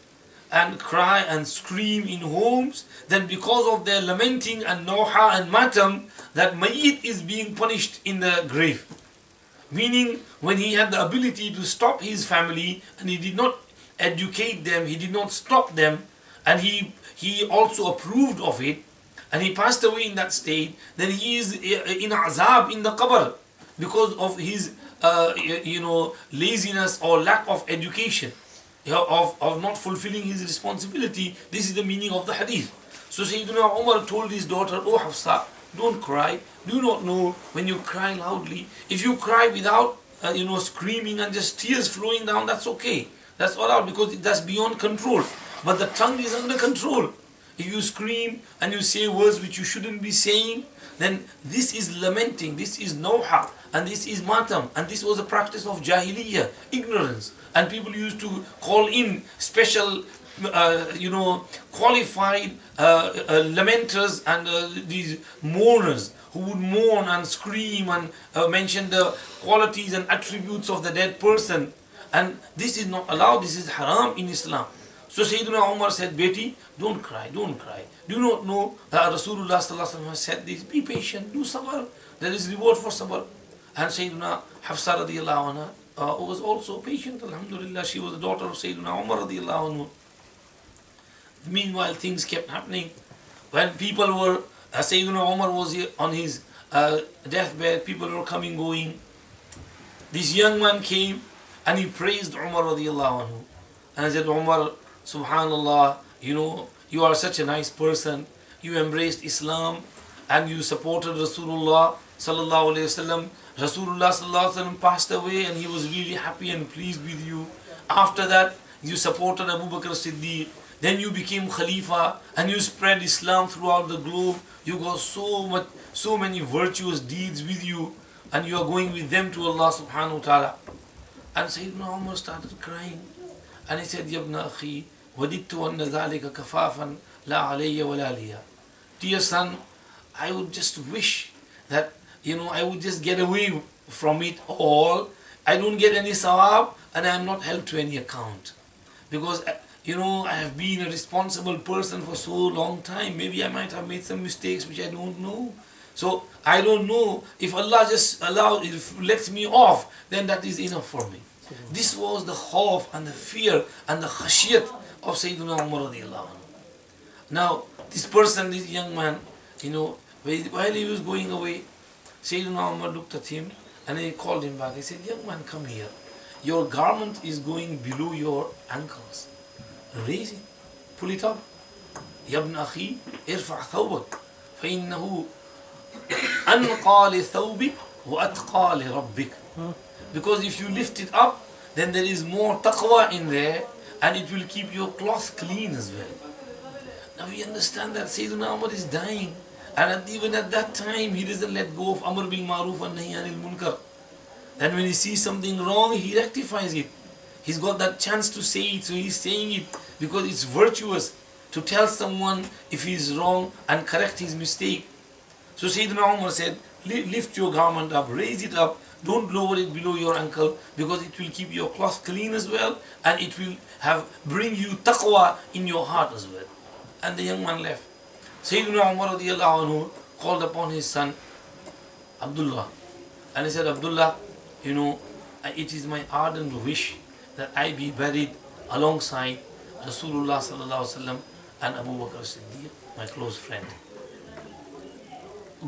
and cry and scream in homes, then because of their lamenting and noha and matam, that mayyit is being punished in the grave. Meaning, when he had the ability to stop his family and he did not educate them, he did not stop them, and he also approved of it, and he passed away in that state, then he is in azab in the qabr because of his laziness or lack of education, of not fulfilling his responsibility. This is the meaning of the hadith. So Sayyidina Umar told his daughter, Oh Hafsa, don't cry. Do you not know when you cry loudly? If you cry without screaming and just tears flowing down, that's okay. That's all right, because that's beyond control. But the tongue is under control. If you scream and you say words which you shouldn't be saying, then this is lamenting, this is noha, and this is matam, and this was a practice of jahiliyyah, ignorance. And people used to call in special, qualified lamenters and these mourners who would mourn and scream and mention the qualities and attributes of the dead person. And this is not allowed, this is haram in Islam. So Sayyidina Umar said, Beti, don't cry, don't cry. Do you not know that Rasulullah sallallahu alaihi wasallam has said this? Be patient, do sabr. There is reward for sabr. And Sayyidina Hafsa radiallahu anha was also patient, alhamdulillah. She was the daughter of Sayyidina Umar radiallahu anhu. Meanwhile, things kept happening. When people were, Sayyidina Umar was on his deathbed, people were coming, going. This young man came and he praised Umar radiallahu anhu. And I said, Umar, subhanallah, you are such a nice person. You embraced Islam and you supported Rasulullah sallallahu alayhi wasallam. Rasulullah sallallahu alayhi wasallam passed away and he was really happy and pleased with you. After that, you supported Abu Bakr Siddiq. Then you became Khalifa and you spread Islam throughout the globe. You got so many virtuous deeds with you, and you are going with them to Allah subhanahu wa ta'ala. And Sayyidina Umar started crying. And he said, Yabna akhi, wadittu anna dhalika kafafan la alayya wa la liya. Dear son, I would just wish that, I would just get away from it all. I don't get any sawab and I am not held to any account. Because, I have been a responsible person for so long time. Maybe I might have made some mistakes which I don't know. So, I don't know. If Allah just lets me off, then that is enough for me. This was the khawf and the fear and the khashiyat of Sayyidina Umar radiallahu anhu. Now, this person, this young man, while he was going away, Sayyidina Umar looked at him and he called him back. He said, young man, come here. Your garment is going below your ankles. Raise it. Pull it up. يَابْنَ أَخِي ارْفَعْ ثَوْبَكَ فَإِنَّهُ أَنْقَى لِثَوْبِكَ وَأَتْقَى لِرَبِّكَ. Because if you lift it up, then there is more taqwa in there and it will keep your cloth clean as well. Now we understand that Sayyidina Umar is dying, and even at that time he doesn't let go of Amr bil Maruf and Nahi Anil Munkar. Then when he sees something wrong, he rectifies it. He's got that chance to say it, so he's saying it because it's virtuous to tell someone if he's wrong and correct his mistake. So Sayyidina Umar said, lift your garment up, raise it up, don't lower it below your ankle, because it will keep your cloth clean as well and it will bring you taqwa in your heart as well. And the young man left. Sayyidina Umar radiallahu anhu called upon his son Abdullah and he said, Abdullah, it is my ardent wish that I be buried alongside Rasulullah sallallahu alaihi wasallam and Abu Bakr Siddiq, my close friend.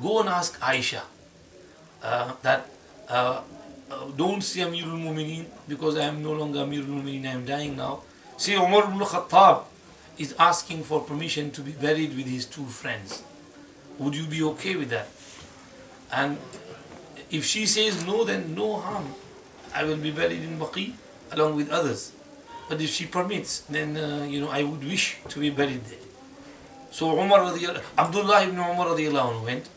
Go and ask Aisha that don't say Amirul Mumineen, because I am no longer Amirul Mumineen, I am dying now. Say Umar ibn Khattab is asking for permission to be buried with his two friends. Would you be okay with that? And if she says no, then no harm. I will be buried in Baqi along with others. But if she permits, then I would wish to be buried there. So Abdullah ibn Umar radiallahu anhu went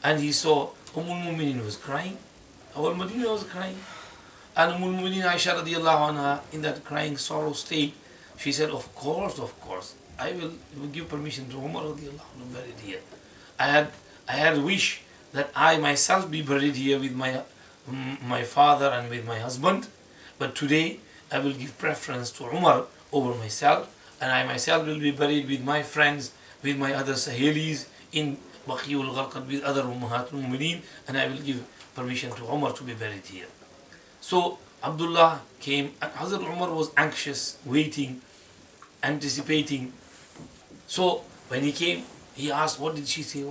and he saw Umm-ul-Mu'minin was crying. Our Madinah was crying. And Umm-ul-Mu'minin Aisha radiallahu anha, in that crying sorrow state, she said, of course, I will give permission to Umar radiallahu anhu buried here. I had a wish that I myself be buried here with my father and with my husband. But today, I will give preference to Umar over myself, and I myself will be buried with my friends, with my other Sahelis in Baqiul Gharqad with other Ummahatul Mu'mineen, and I will give permission to Umar to be buried here. So Abdullah came, and Hazrat Umar was anxious, waiting, anticipating. So when he came, he asked, what did she say?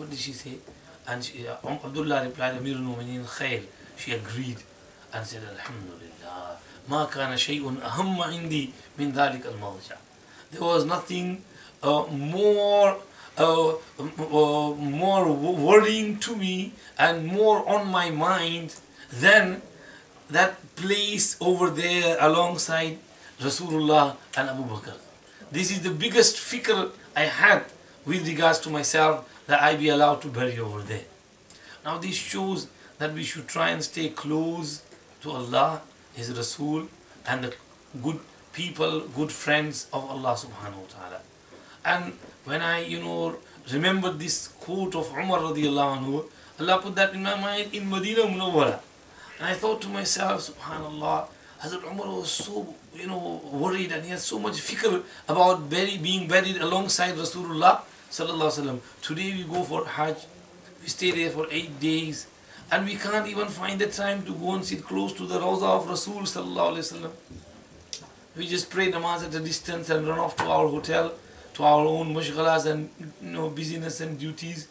And Abdullah replied, Amirul Mu'mineen khair. She agreed and said, Alhamdulillah, ma kana shay'un ahamma indi min dhalik al-mawja'. There was nothing more worrying to me and more on my mind than that place over there alongside Rasulullah and Abu Bakr. This is the biggest fikr I had with regards to myself, that I be allowed to bury over there. Now this shows that we should try and stay close to Allah, His Rasul, and the good people, good friends of Allah subhanahu wa ta'ala. And when I, remembered this quote of Umar radiallahu anhu, Allah put that in my mind in Medina Munawwara. And I thought to myself, subhanallah, Hazrat Umar was so, worried, and he had so much fikr about being buried alongside Rasulullah sallallahu alaihi wasallam. Today we go for Hajj, we stay there for 8 days, and we can't even find the time to go and sit close to the Rawza of Rasul sallallahu alaihi wasallam. We just pray namaz at a distance and run off to our hotel, to our own mashghalas and busyness and duties.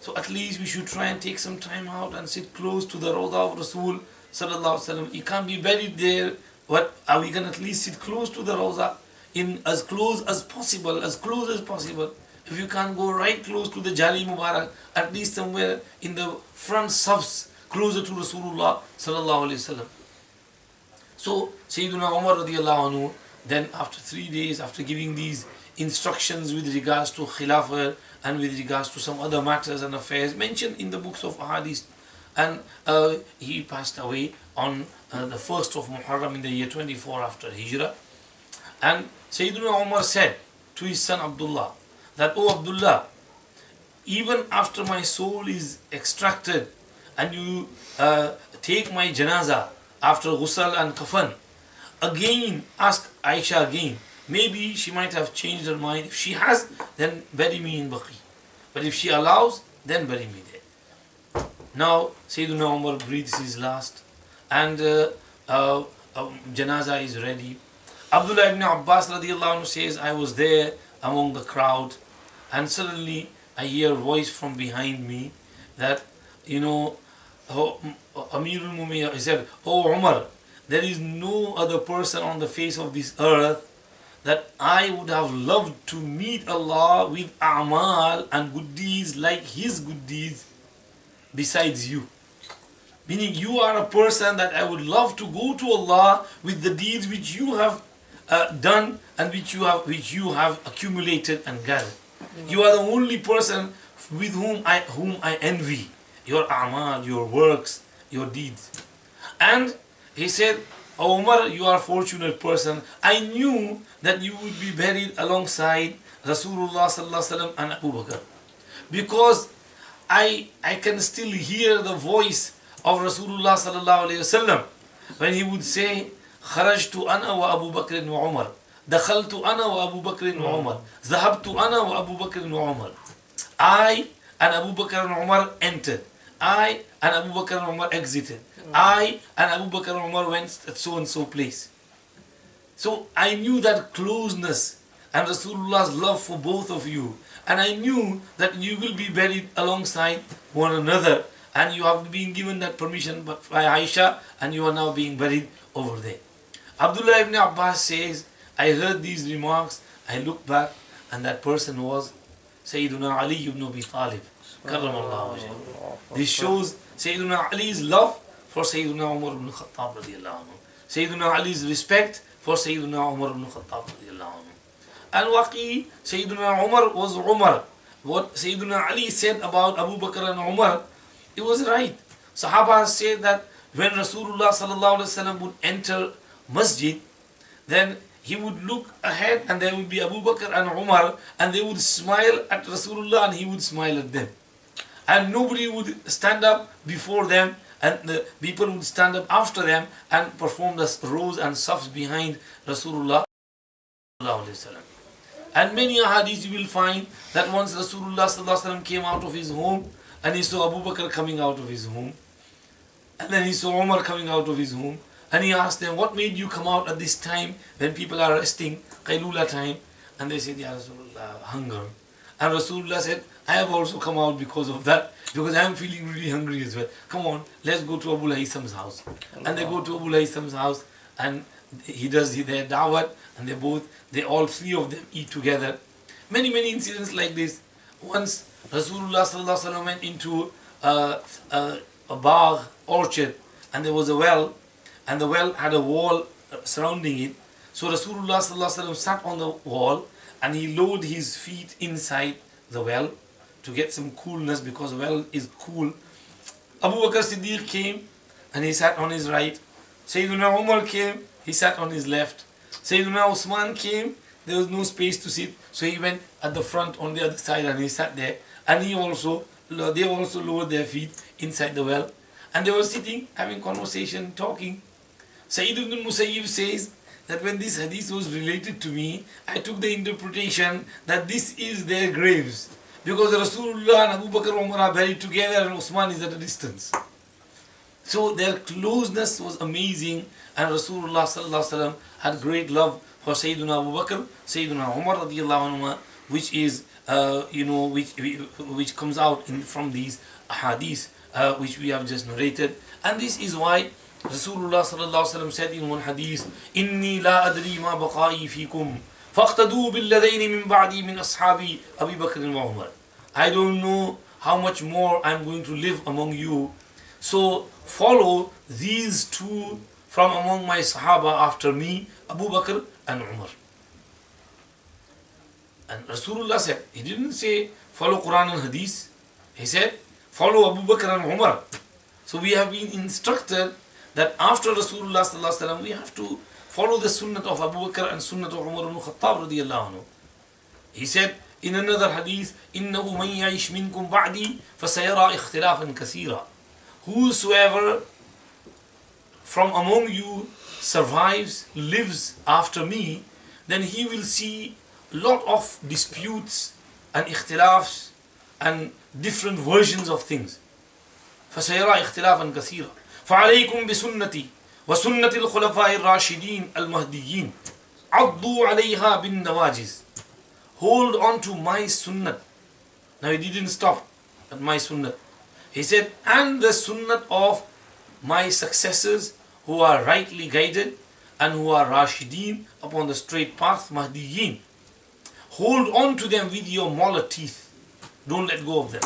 So at least we should try and take some time out and sit close to the Rawda of Rasul sallallahu alaihi wasallam. You can't be buried there, but we can at least sit close to the Rawza, in as close as possible, as close as possible. If you can't go right close to the Jali Mubarak, at least somewhere in the front safs, closer to Rasulullah sallallahu alaihi wasallam. So Sayyidina Umar radiallahu anhu, then after 3 days, after giving these instructions with regards to Khilafah and with regards to some other matters and affairs mentioned in the books of Ahadith, and he passed away on the 1st of Muharram in the year 24 after Hijrah. And Sayyidina Umar said to his son Abdullah that, "Oh Abdullah, even after my soul is extracted and you take my janazah after ghusl and kafan, again ask Aisha again. Maybe she might have changed her mind. If she has, then bury me in Baqi. But if she allows, then bury me there." Now Sayyidina Umar breathes his last, and janazah is ready. Abdullah ibn Abbas radiallahu anhu says, "I was there among the crowd, and suddenly I hear a voice from behind me that, Amirul Mu'minin," he said, "Oh Umar, there is no other person on the face of this earth that I would have loved to meet Allah with a'mal and good deeds like his good deeds besides you." Meaning, you are a person that I would love to go to Allah with the deeds which you have done and which you have accumulated and gathered. You are the only person with whom I envy your a'mal, your works, your deeds. And he said, "Oh Umar, you are a fortunate person. I knew that you would be buried alongside Rasulullah sallallahu alaihi wasallam and Abu Bakr, because I can still hear the voice of Rasulullah sallallahu alaihi wasallam when he would say, 'Kharajtu ana wa Abu Bakr wa Umar, dakhaltu ana wa Abu Bakr wa Umar, zahabtu ana wa Abu Bakr wa Umar.' I and Abu Bakr and Umar entered. I and Abu Bakr and Umar exited. I and Abu Bakr and Umar went at so and so place." So I knew that closeness and Rasulullah's love for both of you, and I knew that you will be buried alongside one another, and you have been given that permission by Aisha, and you are now being buried over there. Abdullah ibn Abbas says, "I heard these remarks, I looked back, and that person was Sayyiduna Ali ibn Abi Talib. Karramallahu wajhahu." This shows Sayyiduna Ali's love for Sayyiduna Umar ibn Khattab radiallahu anhu. Sayyiduna Ali's respect for Sayyiduna Umar ibn Khattab radiallahu anhu. And waqi, Sayyiduna Umar was Umar. What Sayyiduna Ali said about Abu Bakr and Umar, it was right. Sahaba said that when Rasulullah sallallahu alaihi wasallam would enter masjid, then he would look ahead and there would be Abu Bakr and Umar, and they would smile at Rasulullah and he would smile at them. And nobody would stand up before them, and the people would stand up after them and perform the rows and safs behind Rasulullah sallallahu alaihi wasallam. And many ahadith you will find that once Rasulullah sallallahu alaihi wasallam came out of his home, and he saw Abu Bakr coming out of his home, and then he saw Umar coming out of his home, and he asked them, "What made you come out at this time when people are resting, Qailula time?" And they said, "Ya Rasulullah, hunger." And Rasulullah said, "I have also come out because of that, because I am feeling really hungry as well. Come on, let's go to Abu Haytham's house." And they go to Abu Haytham's house, and he does their da'wat, and they all three of them eat together. Many incidents like this. Once Rasulullah sallallahu alaihi wasallam went into a bagh, orchard, and there was a well, and the well had a wall surrounding it. So Rasulullah sallallahu alaihi wasallam sat on the wall, and he lowered his feet inside the well to get some coolness, because the well is cool. Abu Bakr Siddiq came, and he sat on his right. Sayyidina Umar came, he sat on his left. Sayyidina Usman came, there was no space to sit, so he went at the front on the other side and he sat there. And they also lowered their feet inside the well. And they were sitting, having conversation, talking. Sayyid ibn Musayyib says that when this hadith was related to me, I took the interpretation that this is their graves. Because Rasulullah and Abu Bakr and Umar are buried together and Usman is at a distance. So their closeness was amazing, and Rasulullah sallallahu alaihi wasallam had great love for Sayyidina Abu Bakr, Sayyidina Umar radiyallahu anhu, which is which comes out from these hadiths which we have just narrated. And this is why Rasulullah sallallahu alaihi wasallam said in one hadith, "Inni la adri ma baqai fikum, faqtadu billadhaini min ba'di min ashabi Abi Bakr wa Umar." I don't know how much more I'm going to live among you, so follow these two from among my Sahaba after me, Abu Bakr and Umar. And Rasulullah said, he didn't say follow Quran and Hadith, he said follow Abu Bakr and Umar. So we have been instructed that after Rasulullah sallallahu alaihi wasallam we have to follow the sunnah of Abu Bakr and sunnah of Umar ibn Khattab radiyallahu anhu. He said in another hadith, إِنَّهُ مَنْ يَعِشْ مِنْكُمْ بَعْدِي فَسَيَرَى اخْتِلَافًا كَثِيرًا. Whosoever from among you survives, lives after me, then he will see a lot of disputes and ikhtilafs and different versions of things. فَسَيَرَى اخْتِلَافًا كَثِيرًا فَعَلَيْكُمْ بِسُنَّتِي وَسُنَّةِ الْخُلَفَاءِ الرَّاشِدِينَ الْمَهْدِيِّينَ عَضُّوا عَلَيْهَا بِالنَّوَاجِزِ. Hold on to my sunnah. Now he didn't stop at my sunnah. He said, and the sunnah of my successors who are rightly guided and who are Rashideen upon the straight path, Mahdiyin. Hold on to them with your molar teeth. Don't let go of them.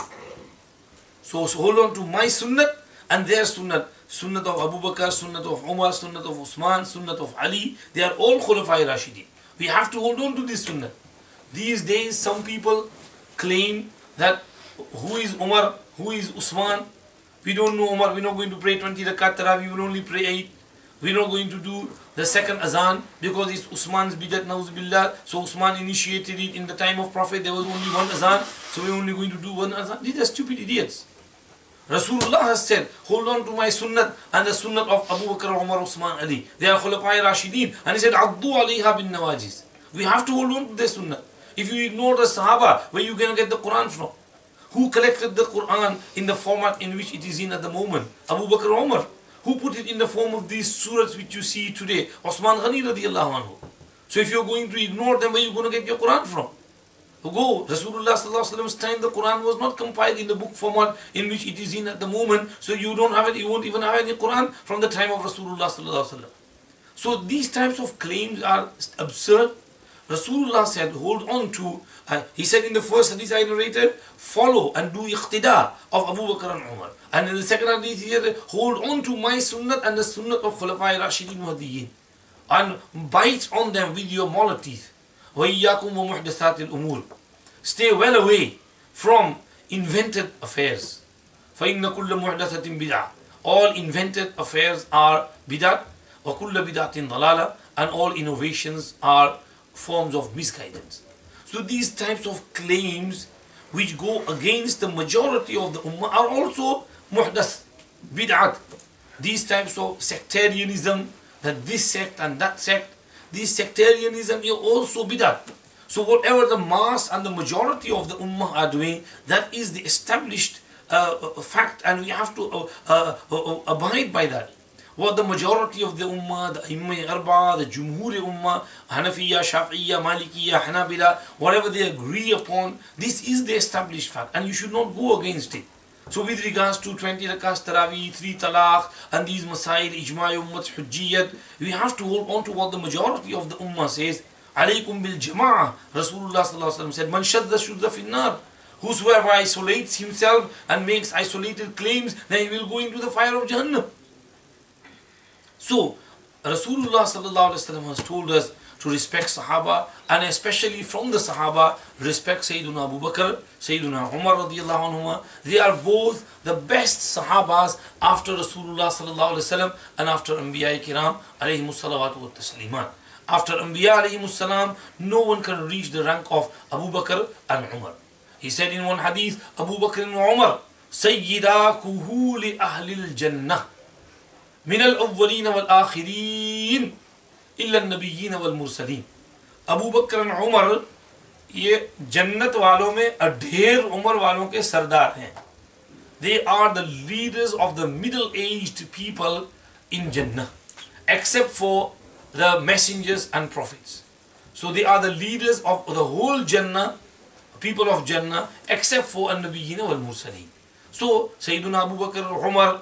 So hold on to my sunnah and their sunnah. Sunnah of Abu Bakr, sunnah of Umar, sunnah of Usman, sunnah of Ali. They are all Khulafai Rashideen. We have to hold on to this sunnah. These days some people claim that who is Umar, who is Usman? We don't know Umar, we're not going to pray 20 rakat tarawih, we will only pray 8. We're not going to do the second azan because it's Usman's bidat, na'uz billah. So Usman initiated it in the time of Prophet, there was only one azan, so we're only going to do one azan. These are stupid idiots. Rasulullah has said, hold on to my sunnah and the sunnah of Abu Bakr, Umar, Usman, Ali. They are Khulafai Rashideen. And he said, Addu alayha bin nawajiz. We have to hold on to their sunnah. If you ignore the Sahaba, where you going to get the Quran from? Who collected the Quran in the format in which it is in at the moment? Abu Bakr Umar. Who put it in the form of these surahs which you see today? Osman Ghani radiyallahu anhu. So if you're going to ignore them, where are you going to get your Quran from? Go. Rasulullah sallallahu alaihi wasallam's time the Quran was not compiled in the book format in which it is in at the moment. So you don't have it, you won't even have any Quran from the time of Rasulullah sallallahu alaihi wasallam. So these types of claims are absurd. Rasulullah said, hold on to, he said in the first hadith I narrated, follow and do iqtida of Abu Bakr and Umar. And in the second hadith he said, hold on to my sunnah and the sunnah of Khulafai Rashidin Mahdiyin. And bite on them with your molar teeth. وَإِيَّاكُمْ وَمُحْدَثَاتِ الْأُمُورِ. Stay well away from invented affairs. فَإِنَّ كُلَّ مُحْدَثَةٍ بِدْعَةٍ. All invented affairs are bid'at. وَكُلَّ بِدْعَةٍ ضَلَالَةٍ. And all innovations are forms of misguidance. So these types of claims which go against the majority of the ummah are also muhdath, bid'at. These types of sectarianism, that this sect and that sect, this sectarianism is also bid'at. So whatever the mass and the majority of the ummah are doing, that is the established fact, and we have to abide by that. What the majority of the ummah, the Imam Arba, the Jumhuri ummah, Hanafiya, Shafi'iyya, Malikiyya, Hanabila, whatever they agree upon, this is the established fact and you should not go against it. So with regards to 20 rakas tarawih, 3 talaq and these masail, ijma' ummat, hujjiyat, we have to hold on to what the majority of the ummah says. Alaykum bil jama'ah. Rasulullah sallallahu alaihi wasallam said, Man shadda shudda fin nar. Whosoever isolates himself and makes isolated claims, then he will go into the fire of Jahannam. So, Rasulullah sallallahu alaihi wasallam has told us to respect Sahaba, and especially from the Sahaba, respect Sayyiduna Abu Bakr, Sayyiduna Umar radiyallahu anhuma. They are both the best Sahabas after Rasulullah sallallahu alaihi wasallam and after Anbiya Kiram alayhimus salawatu wa tasliman. After Anbiya alayhimus salam, no one can reach the rank of Abu Bakr and Umar. He said in one hadith, Abu Bakr and Umar, Sayyida kuhuli ahlil jannah. من الأولين والآخرين إلا النبيين والمرسلين. Abu बकर और उमर ये जन्नत वालों में ढेर उम्र वालों के सरदार हैं. They are the leaders of the middle-aged people in Jannah, except for the messengers and prophets. So they are the leaders of the whole Jannah, people of Jannah, except for An-Nabiyyin wal Mursaleen. So Sayyiduna Abu Bakr, Umar,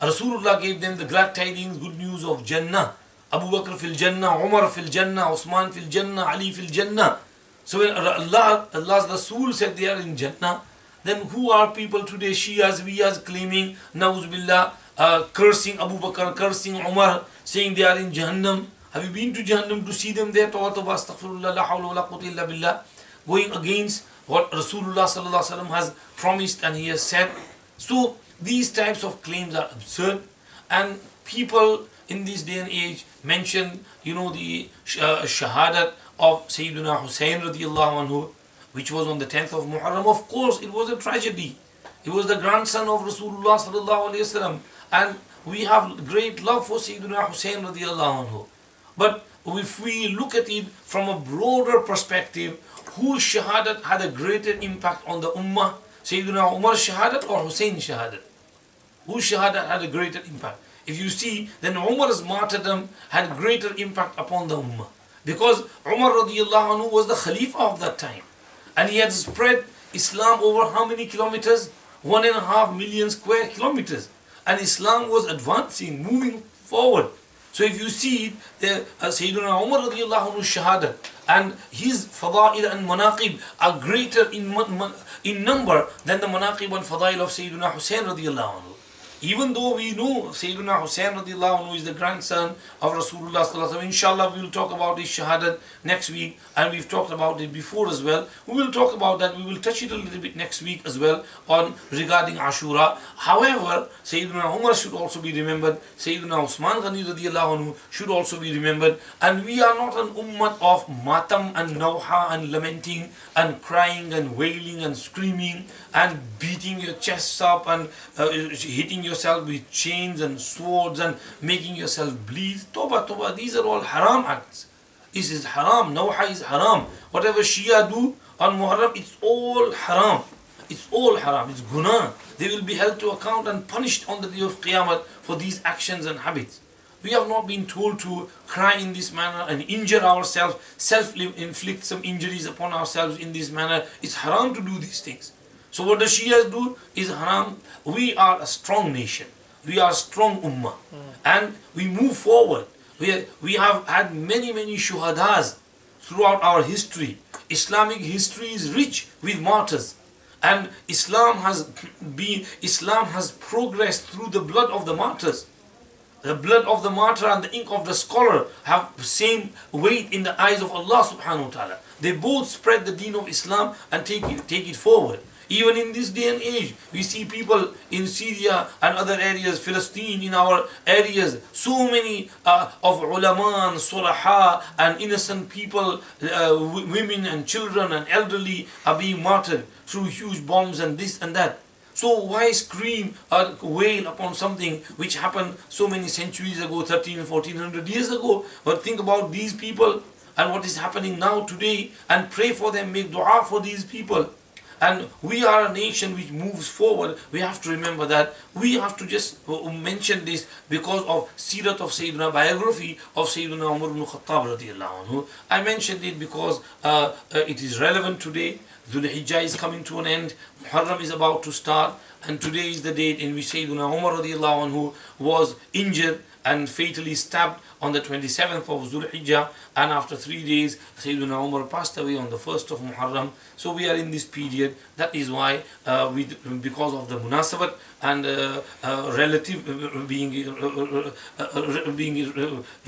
Rasulullah gave them the glad tidings, good news of Jannah. Abu Bakr fil Jannah, Umar fil Jannah, Osman fil Jannah, Ali fil Jannah. So when Allah's Rasul said they are in Jannah, then who are people today, Shias, Wiyas, claiming, Na'uz Billah, cursing Abu Bakr, cursing Umar, saying they are in Jahannam? Have you been to Jahannam to see them there? Tawbah, astaghfirullah, la hawla wa la quwwata illa billah. Going against what Rasulullah sallallahu alaihi wasallam has promised and he has said. So these types of claims are absurd, and people in this day and age mention, the shahadat of Sayyidina Hussein radiallahu anhu, which was on the 10th of Muharram. Of course, it was a tragedy. He was the grandson of Rasulullah sallallahu alaihi wasallam, and we have great love for Sayyidina Hussein radiallahu anhu. But if we look at it from a broader perspective, whose shahadat had a greater impact on the ummah? Sayyidina Umar's shahadat or Hussein's shahadat? Whose shahadat had a greater impact? If you see, then Umar's martyrdom had greater impact upon the ummah. Because Umar radiallahu anhu was the Khalifa of that time. And he had spread Islam over how many kilometers? 1.5 million square kilometers. And Islam was advancing, moving forward. So if you see Sayyidina Umar radiallahu anhu's shahadat and his fada'il and manaqib are greater in number than the manaqib and fada'il of Sayyidina Hussein radiallahu anhu. Even though we know Sayyidina Hussein radiallahu anhu is the grandson of Rasulullah sallallahu alaihi wasallam, inshallah we will talk about his shahadat next week, and we've talked about it before as well. We will talk about that, we will touch it a little bit next week as well on regarding Ashura. However, Sayyidina Umar should also be remembered, Sayyidina Usman Ghani radiallahu anhu should also be remembered, and we are not an ummah of matam and nawha and lamenting and crying and wailing and screaming and beating your chests up and hitting yourself with chains and swords and making yourself bleed. Toba, these are all haram acts. This is haram. Nawha is haram. Whatever Shia do on Muharram, it's all haram. It's all haram. It's guna. They will be held to account and punished on the day of Qiyamah for these actions and habits. We have not been told to cry in this manner and injure ourselves, self-inflict some injuries upon ourselves in this manner. It's haram to do these things. So what the Shias do is haram. We are a strong nation. We are a strong ummah. And we move forward. We have had many shuhadas throughout our history. Islamic history is rich with martyrs. And Islam has progressed through the blood of the martyrs. The blood of the martyr and the ink of the scholar have the same weight in the eyes of Allah subhanahu wa ta'ala. They both spread the deen of Islam and take it forward. Even in this day and age, we see people in Syria and other areas, Palestine, in our areas, so many of ulama and sulaha and innocent people, women and children and elderly are being martyred through huge bombs and this and that. So why scream or wail upon something which happened so many centuries ago, 1400 years ago? But think about these people and what is happening now today and pray for them, make dua for these people. And we are a nation which moves forward. We have to remember that. We have to just mention this because of Sirat of Sayyidina, biography of Sayyidina Umar ibn Khattab radiallahu anhu. I mentioned it because it is relevant today. Dhul Hijjah is coming to an end. Muharram is about to start. And today is the date in which Sayyidina Umar radiallahu anhu was injured and fatally stabbed on the 27th of Dhul Hijjah, and after 3 days Sayyidina Umar passed away on the 1st of Muharram. So we are in this period. That is why because of the munasabat and relative being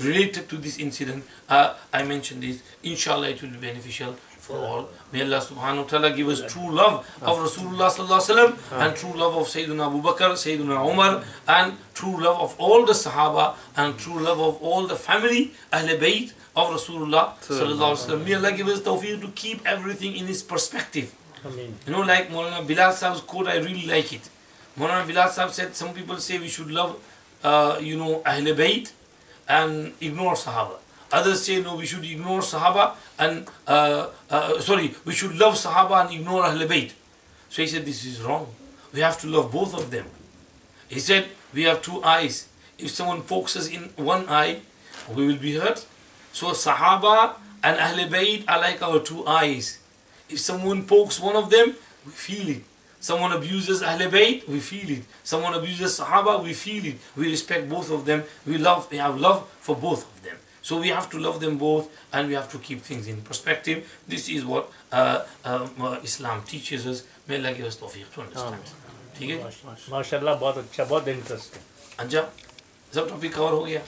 related to this incident, I mentioned this. Inshallah it will be beneficial for all. May Allah subhanahu wa ta'ala give us true love of Rasulullah sallallahu alaihi wasallam and true love of Sayyidina Abu Bakr, Sayyidina Umar, and true love of all the Sahaba and true love of all the family, Ahl Bayt of Rasulullah sallallahu alaihi wasallam. May Allah give us tawfiq to keep everything in its perspective. Ameen. Like Maulana Bilal Sahib's quote, I really like it. Maulana Bilal Sahib said, some people say we should love Ahl Bayt and ignore Sahaba. Others say no, we should ignore Sahaba and we should love Sahaba and ignore Ahl Bayt. So he said this is wrong. We have to love both of them. He said we have two eyes. If someone pokes us in one eye, we will be hurt. So Sahaba and Ahl Bayt are like our two eyes. If someone pokes one of them, we feel it. Someone abuses Ahl Bayt, we feel it. Someone abuses Sahaba, we feel it. We respect both of them. We have love for both of them. So we have to love them both, and we have to keep things in perspective. This is what Islam teaches us. May Allah give us tawfiq to understand. ठीक है? माशाल्लाह बहुत अच्छा, बहुत interesting. अच्छा, सब topic cover हो गया?